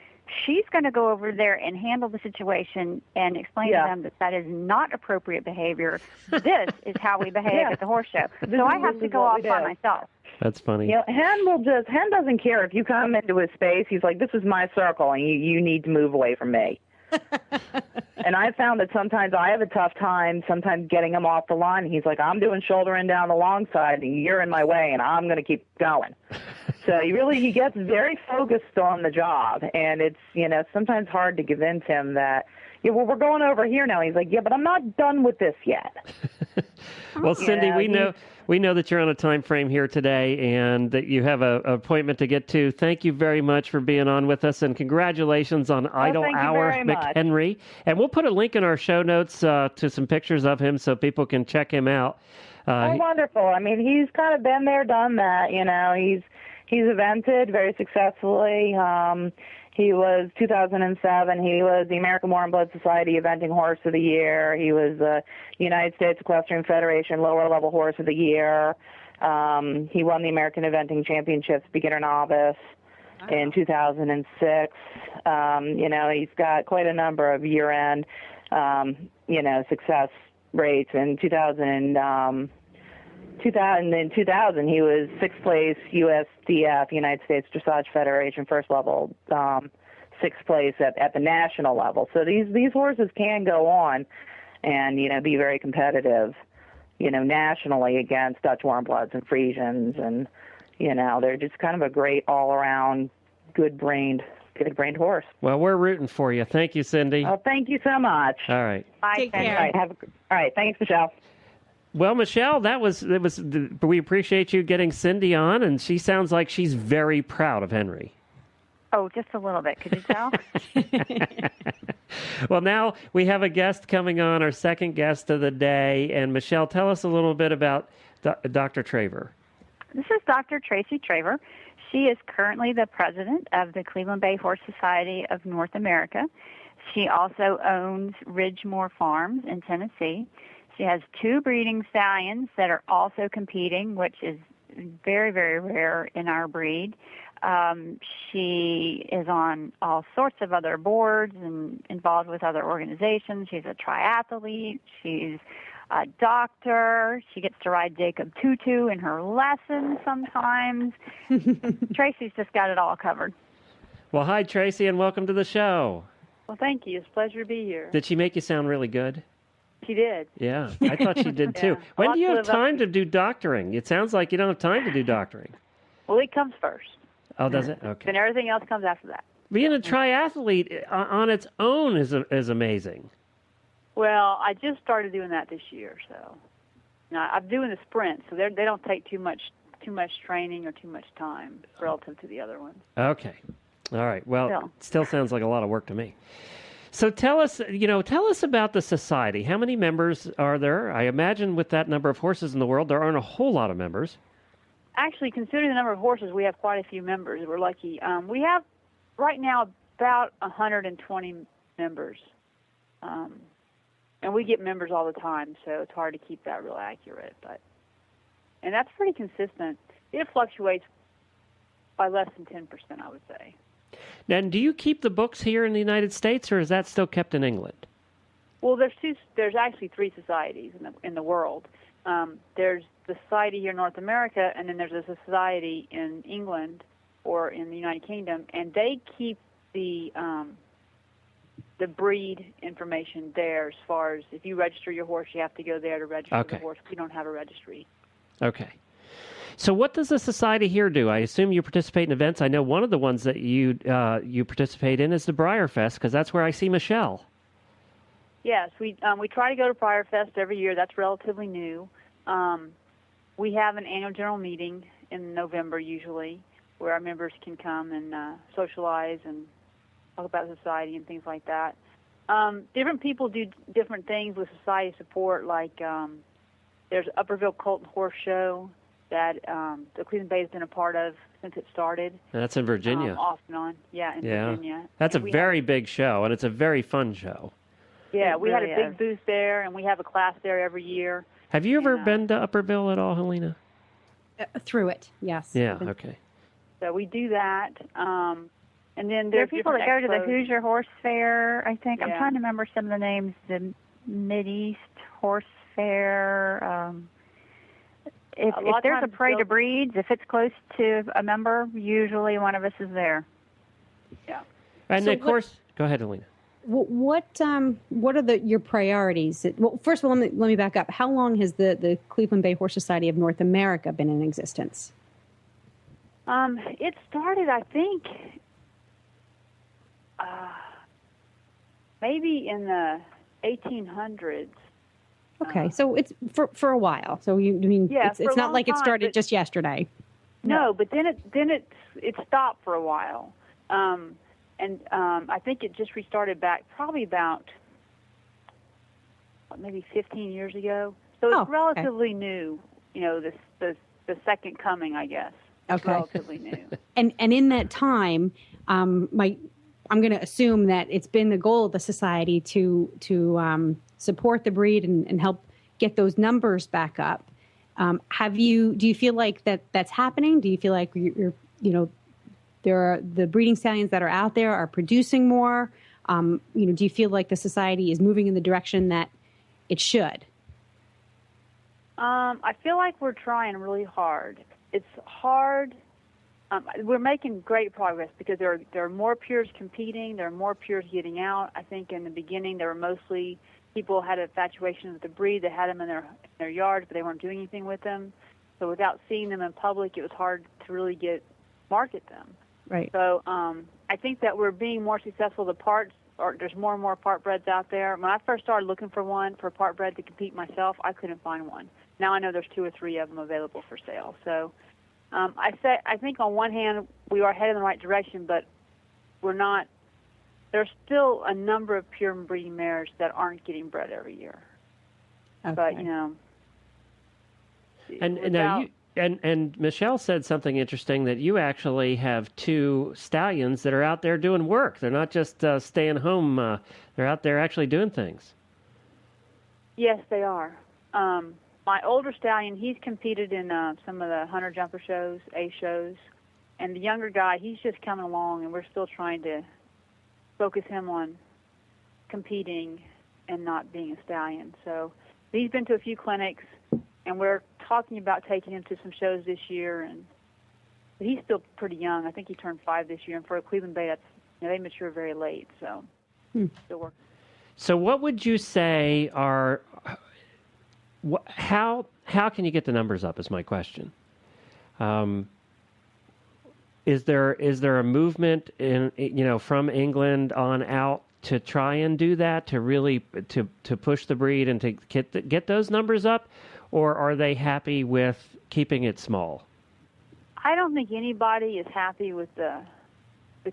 she's going to go over there and handle the situation and explain to them that is not appropriate behavior. This is how we behave at the horse show. So I have to go off by myself. That's funny. Hen doesn't care if you come into his space. He's like, this is my circle and you need to move away from me. And I found that sometimes I have a tough time sometimes getting him off the line. He's like, I'm doing shoulder in down the long side, and you're in my way, and I'm going to keep going. So he gets very focused on the job, and it's, sometimes hard to convince him that, we're going over here now. He's like, yeah, but I'm not done with this yet. Well, Cindy, we know that you're on a time frame here today and that you have an appointment to get to. Thank you very much for being on with us, and congratulations on Idle Hour McHenry. And we'll put a link in our show notes to some pictures of him so people can check him out. Wonderful. I mean, he's kind of been there, done that. He's evented very successfully. He was 2007. He was the American Warm Blood Society Eventing Horse of the Year. He was the United States Equestrian Federation Lower Level Horse of the Year. He won the American Eventing Championships Beginner Novice in 2006. He's got quite a number of year-end, success rates. In 2000, he was sixth place USDF, United States Dressage Federation, first level, sixth place at the national level. So these horses can go on and, be very competitive, nationally against Dutch Warmbloods and Friesians. And, they're just kind of a great all-around good-brained horse. Well, we're rooting for you. Thank you, Cindy. Oh, thank you so much. All right. Bye. Take care. All right. Thanks, Michelle. Well, Michelle, we appreciate you getting Cindy on, and she sounds like she's very proud of Henry. Oh, just a little bit. Could you tell? Well, now we have a guest coming on, our second guest of the day. And Michelle, tell us a little bit about Dr. Traver. This is Dr. Tracy Traver. She is currently the president of the Cleveland Bay Horse Society of North America. She also owns Ridgemore Farms in Tennessee. She has 2 breeding stallions that are also competing, which is very, very rare in our breed. She is on all sorts of other boards and involved with other organizations. She's a triathlete. She's a doctor. She gets to ride Jacob Tutu in her lessons sometimes. Tracy's just got it all covered. Well, hi, Tracy, and welcome to the show. Well, thank you. It's a pleasure to be here. Did she make you sound really good? She did. Yeah, I thought she did too. Yeah. When do you have time to do doctoring? It sounds like you don't have time to do doctoring. Well, it comes first. Oh, does it? Okay. Then everything else comes after that. Being a triathlete on its own is amazing. Well, I just started doing that this year, so now I'm doing the sprint, so they don't take too much training or too much time relative to the other ones. Okay. All right. Well, it still sounds like a lot of work to me. So tell us about the society. How many members are there? I imagine with that number of horses in the world, there aren't a whole lot of members. Actually, considering the number of horses, we have quite a few members. We're lucky. We have right now about 120 members, and we get members all the time, so it's hard to keep that real accurate. And that's pretty consistent. It fluctuates by less than 10%, I would say. Now, do you keep the books here in the United States, or is that still kept in England? Well, there's actually 3 societies in the world. There's the society here in North America, and then there's a society in England or in the United Kingdom, and they keep the breed information there. As far as if you register your horse, you have to go there to register the horse. We don't have a registry. Okay. So what does the society here do? I assume you participate in events. I know one of the ones that you participate in is the Briar Fest, because that's where I see Michelle. Yes, we try to go to Briar Fest every year. That's relatively new. We have an annual general meeting in November usually, where our members can come and socialize and talk about society and things like that. Different people do different things with society support, like there's Upperville Colton Horse Show that the Cleveland Bay has been a part of since it started. And that's in Virginia. Off and on. Yeah, in Virginia. That's a very big show, and it's a very fun show. Yeah, we had a big booth there, and we have a class there every year. Have you ever been to Upperville at all, Helena? Through it, yes. Yeah, okay. So we do that. And then there are people that go to the expos. Hoosier Horse Fair, I think. Yeah. I'm trying to remember some of the names. The Mid-East Horse Fair. If there's a parade of breeds, if it's close to a member, usually one of us is there. Yeah. And of course, go ahead, Helena. What are your priorities? Well, first of all, let me back up. How long has the Cleveland Bay Horse Society of North America been in existence? It started, I think, maybe in the 1800s. Okay, so it's for a while. So it's not like it started just yesterday. No, but then it stopped for a while. And I think it just restarted back probably about maybe 15 years ago. So it's relatively new. You know, the second coming, I guess. It's relatively new. And in that time, I'm going to assume that it's been the goal of the society to support the breed and help get those numbers back up. Do you feel like that's happening? Do you feel like there are the breeding stallions that are out there are producing more? Do you feel like the society is moving in the direction that it should? I feel like we're trying really hard. It's hard. We're making great progress because there are more peers competing. There are more peers getting out. I think in the beginning there were mostly people had an infatuation with the breed. They had them in their yards, but they weren't doing anything with them. So without seeing them in public, it was hard to really market them. Right. So I think that we're being more successful. There's more and more part breds out there. When I first started looking for a part bred to compete myself, I couldn't find one. Now I know there's 2 or 3 of them available for sale. So I think on one hand we are headed in the right direction, but there's still a number of pure breeding mares that aren't getting bred every year. Okay. But, And Michelle said something interesting, that you actually have 2 stallions that are out there doing work. They're not just staying home. They're out there actually doing things. Yes, they are. My older stallion, he's competed in some of the hunter jumper shows, A shows. And the younger guy, he's just coming along, and we're still trying to focus him on competing and not being a stallion. So he's been to a few clinics, and we're talking about taking him to some shows this year. But he's still pretty young. I think he turned 5 this year, and for a Cleveland Bay, they mature very late. So still working. So what would you say are how can you get the numbers up? Is my question. Is there a movement in from England on out to try and do that, to really to push the breed and to get those numbers up, or are they happy with keeping it small? I don't think anybody is happy with the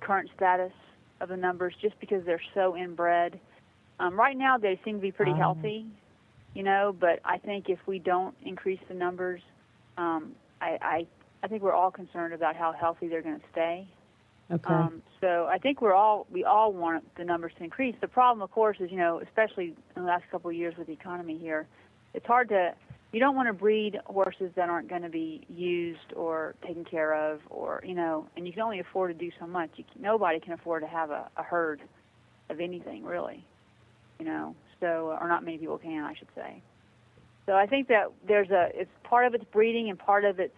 current status of the numbers, just because they're so inbred. Right now they seem to be pretty healthy, but I think if we don't increase the numbers, I think we're all concerned about how healthy they're going to stay. Okay. So I think we all want the numbers to increase. The problem, of course, is, especially in the last couple of years with the economy here, it's hard you don't want to breed horses that aren't going to be used or taken care of, or, and you can only afford to do so much. Nobody can afford to have a herd of anything, really, so, or not many people can, I should say. So I think that it's part of it's breeding and part of it's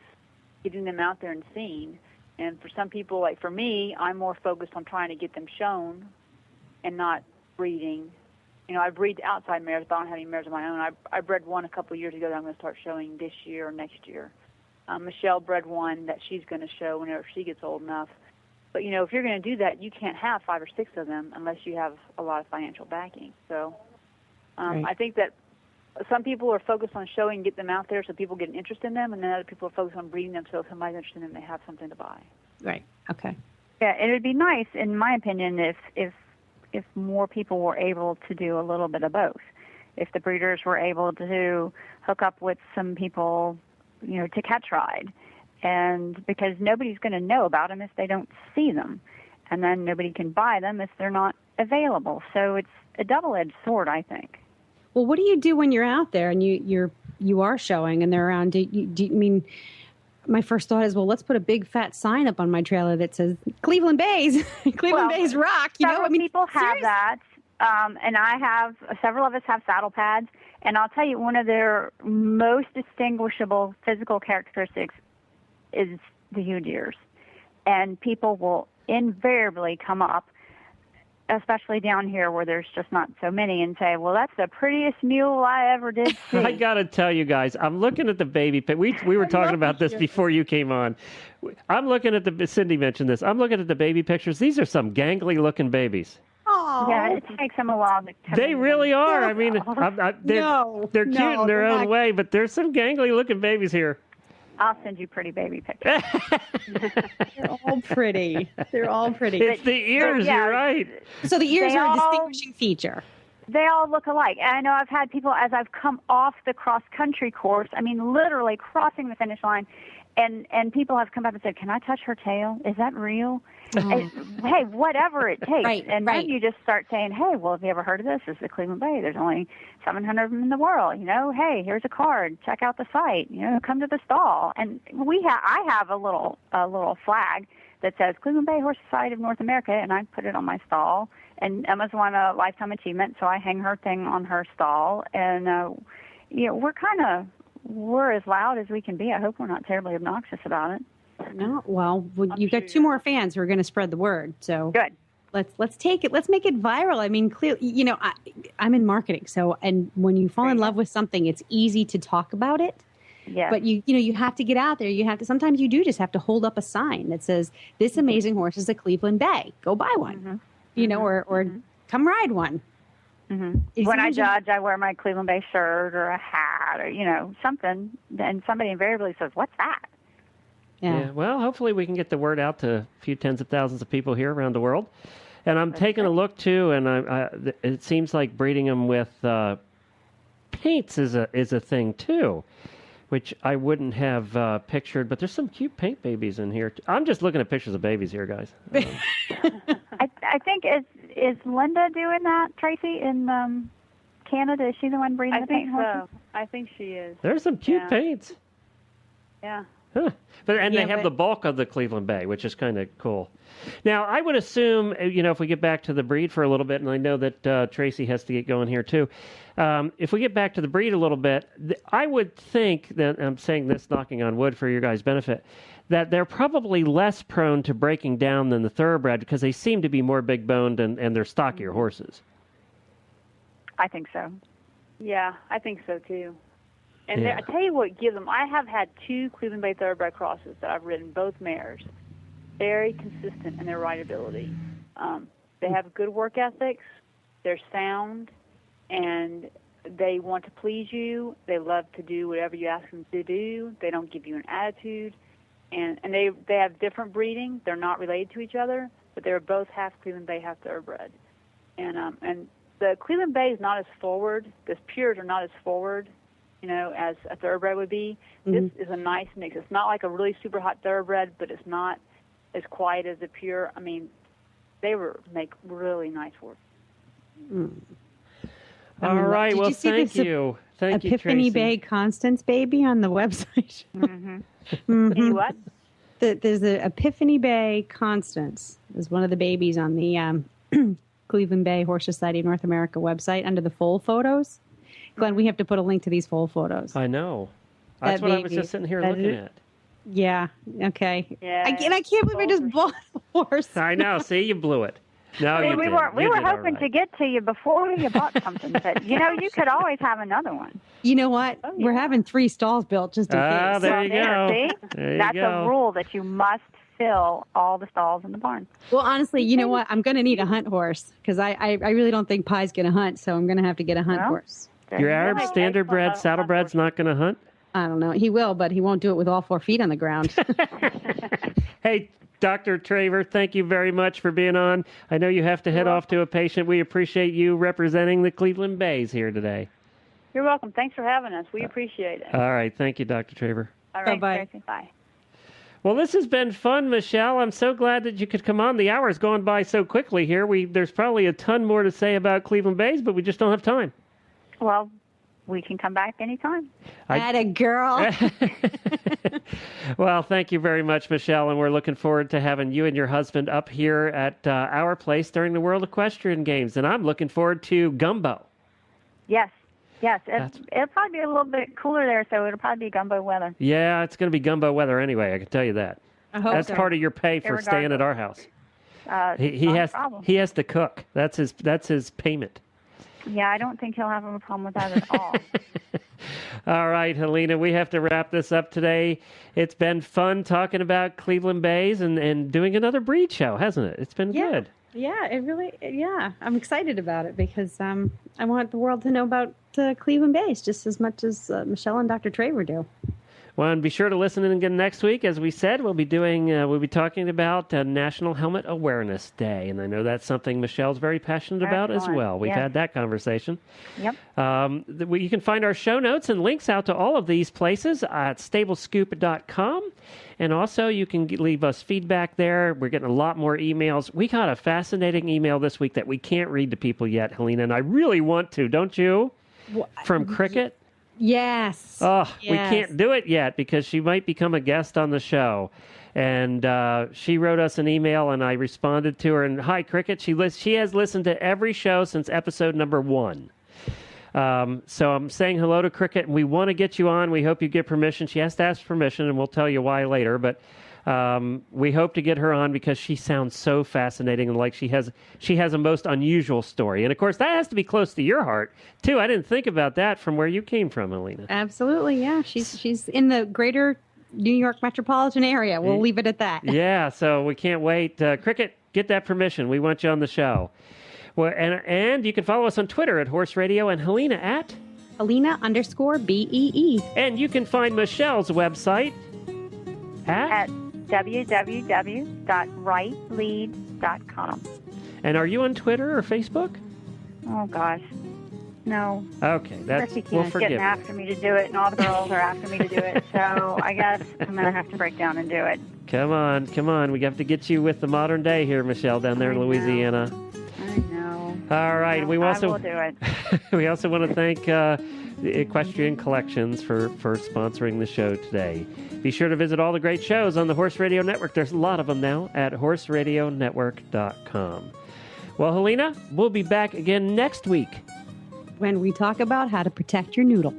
getting them out there and seen. And for some people, like for me, I'm more focused on trying to get them shown and not breeding. I breed outside mares, but I don't have any mares of my own. I bred one a couple of years ago that I'm going to start showing this year or next year. Michelle bred one that she's going to show whenever she gets old enough. But, if you're going to do that, you can't have 5 or 6 of them unless you have a lot of financial backing. So right. I think that some people are focused on showing and get them out there so people get an interest in them, and then other people are focused on breeding them so if somebody's interested in them, they have something to buy. Right. Okay. Yeah, it would be nice, in my opinion, if more people were able to do a little bit of both. If the breeders were able to hook up with some people, to catch ride, and because nobody's going to know about them if they don't see them, and then nobody can buy them if they're not available. So it's a double-edged sword, I think. Well, what do you do when you're out there and you are showing and they're around? My first thought is, well, let's put a big fat sign up on my trailer that says Cleveland Bays, Bays rock. People have that, and I have several of us have saddle pads. And I'll tell you, one of their most distinguishable physical characteristics is the huge ears, and people will invariably come up, especially down here where there's just not so many, and say, well, that's the prettiest mule I ever did see. I got to tell you guys, I'm looking at the baby. We were talking about this before you came on. I'm looking at Cindy mentioned this. I'm looking at the baby pictures. These are some gangly looking babies. Aww. Yeah, it takes them a while to come. They really are. I mean, they're cute in their own way, but there's some gangly looking babies here. I'll send you pretty baby pictures. They're all pretty. They're all pretty. It's the ears, you're right. So the ears are a distinguishing feature. They all look alike. And I know I've had people, as I've come off the cross-country course, literally crossing the finish line, and people have come up and said, can I touch her tail? Is that real? Hey, whatever it takes. Right, and then you just start saying, hey, well, have you ever heard of this? This is the Cleveland Bay. There's only 700 of them in the world. Hey, here's a card. Check out the site. Come to the stall. And I have a little flag that says Cleveland Bay Horse Society of North America, and I put it on my stall. And Emma's won a lifetime achievement, so I hang her thing on her stall. And we're as loud as we can be. I hope we're not terribly obnoxious about it. No, well, you've got 2 more fans who are going to spread the word. So good. Let's take it. Let's make it viral. I mean, clearly, I'm in marketing, and when you fall in love with something, it's easy to talk about it. Yeah. But you have to get out there. You have to. Sometimes you do just have to hold up a sign that says, "This amazing horse is a Cleveland Bay. Go buy one." Mm-hmm. Or come ride one. Mm-hmm. When I judge, I wear my Cleveland Bay shirt or a hat or something, and somebody invariably says, "What's that?" Yeah. Well, hopefully we can get the word out to a few tens of thousands of people here around the world. And I'm taking a look, too, and it seems like breeding them with paints is a thing, too, which I wouldn't have pictured. But there's some cute paint babies in here. I'm just looking at pictures of babies here, guys. I think is Linda doing that, Tracy, in Canada? Is she the one breeding the paint horses? I think she is. There's some cute paints. Yeah. Huh. They have the bulk of the Cleveland Bay, which is kind of cool. Now, I would assume, if we get back to the breed for a little bit, and I know that Tracy has to get going here too, if we get back to the breed a little bit, I would think that, I'm saying this knocking on wood for your guys' benefit, that they're probably less prone to breaking down than the thoroughbred because they seem to be more big-boned and they're stockier horses. I think so. Yeah, I think so too. And I tell you what gives them, I have had 2 Cleveland Bay Thoroughbred crosses that I've ridden, both mares. Very consistent in their rideability. They have good work ethics, they're sound, and they want to please you. They love to do whatever you ask them to do. They don't give you an attitude. And they have different breeding. They're not related to each other, but they're both half Cleveland Bay, half Thoroughbred. And the Cleveland Bay is not as forward. The pures are not as forward, as a Thoroughbred would be. This is a nice mix. It's not like a really super hot Thoroughbred, but it's not as quiet as a pure. I mean, they make really nice horses. All right. Well, thank you. Thank you, Epiphany Tracy. Bay Constance baby on the website. Any what? There's the Epiphany Bay Constance is one of the babies on the Cleveland Bay Horse Society of North America website under the foal photos. Glenn, we have to put a link to these foal photos. I know. That's what I was just sitting here looking at. Yeah. Okay. Yeah. I can't believe I just bought the horse. I know. See, you blew it. No, you we didn't. were hoping to get to you before you bought something, but you could always have another one. You know what? Oh, yeah. We're having 3 stalls built just in case. There you go. See? That's a rule that you must fill all the stalls in the barn. Well, honestly, you know what? I'm going to need a hunt horse because I really don't think Pie's going to hunt, so I'm going to have to get a hunt horse. Your Arab standardbred saddlebred's not going to hunt? I don't know. He will, but he won't do it with all 4 feet on the ground. Hey, Dr. Traver, thank you very much for being on. I know you have to head off to a patient. We appreciate you representing the Cleveland Bays here today. You're welcome. Thanks for having us. We appreciate it. All right. Thank you, Dr. Traver. All right. Bye-bye. Tracy. Bye. Well, this has been fun, Michelle. I'm so glad that you could come on. The hour's going by so quickly here. There's probably a ton more to say about Cleveland Bays, but we just don't have time. Well, we can come back anytime. Atta girl. Well, thank you very much, Michelle, and we're looking forward to having you and your husband up here at our place during the World Equestrian Games, and I'm looking forward to gumbo. Yes. It'll probably be a little bit cooler there, so it'll probably be gumbo weather. Yeah, it's going to be gumbo weather anyway, I can tell you that. I hope That's so. part of your pay for staying at our house. He has to cook. That's his payment. Yeah, I don't think he'll have a problem with that at all. All right, Helena, we have to wrap this up today. It's been fun talking about Cleveland Bays and doing another breed show, hasn't it? It's been good. Yeah, it really, I'm excited about it because I want the world to know about Cleveland Bays just as much as Michelle and Dr. Traver do. Well, and be sure to listen in again next week. As we said, we'll be talking about National Helmet Awareness Day, and I know that's something Michelle's very passionate about as well. We've had that conversation. Yep. You can find our show notes and links out to all of these places at stablescoop.com, and also you can leave us feedback there. We're getting a lot more emails. We got a fascinating email this week that we can't read to people yet, Helena, and I really want to, don't you? From Cricket. Yes. Oh, we can't do it yet because she might become a guest on the show. And she wrote us an email, and I responded to her. And hi, Cricket. She has listened to every show since episode number 1. So I'm saying hello to Cricket, and we want to get you on. We hope you get permission. She has to ask permission, and we'll tell you why later. But we hope to get her on because she sounds so fascinating and like she has a most unusual story. And, of course, that has to be close to your heart, too. I didn't think about that from where you came from, Helena. Absolutely, yeah. She's in the greater New York metropolitan area. We'll leave it at that. Yeah, so we can't wait. Cricket, get that permission. We want you on the show. Well, and you can follow us on Twitter at Horse Radio and Helena at Helena_BEE. And you can find Michelle's website At www.rightlead.com. And are you on Twitter or Facebook? Oh, gosh. No. Okay, we'll forgive getting after me to do it, and all the girls are after me to do it. So I guess I'm going to have to break down and do it. Come on. We have to get you with the modern day here, Michelle, down there in Louisiana. I know. All right. I will do it. We also want to thank the Equestrian Collections for sponsoring the show today. Be sure to visit all the great shows on the Horse Radio Network. There's a lot of them now at horseradionetwork.com. Well, Helena, we'll be back again next week when we talk about how to protect your noodle.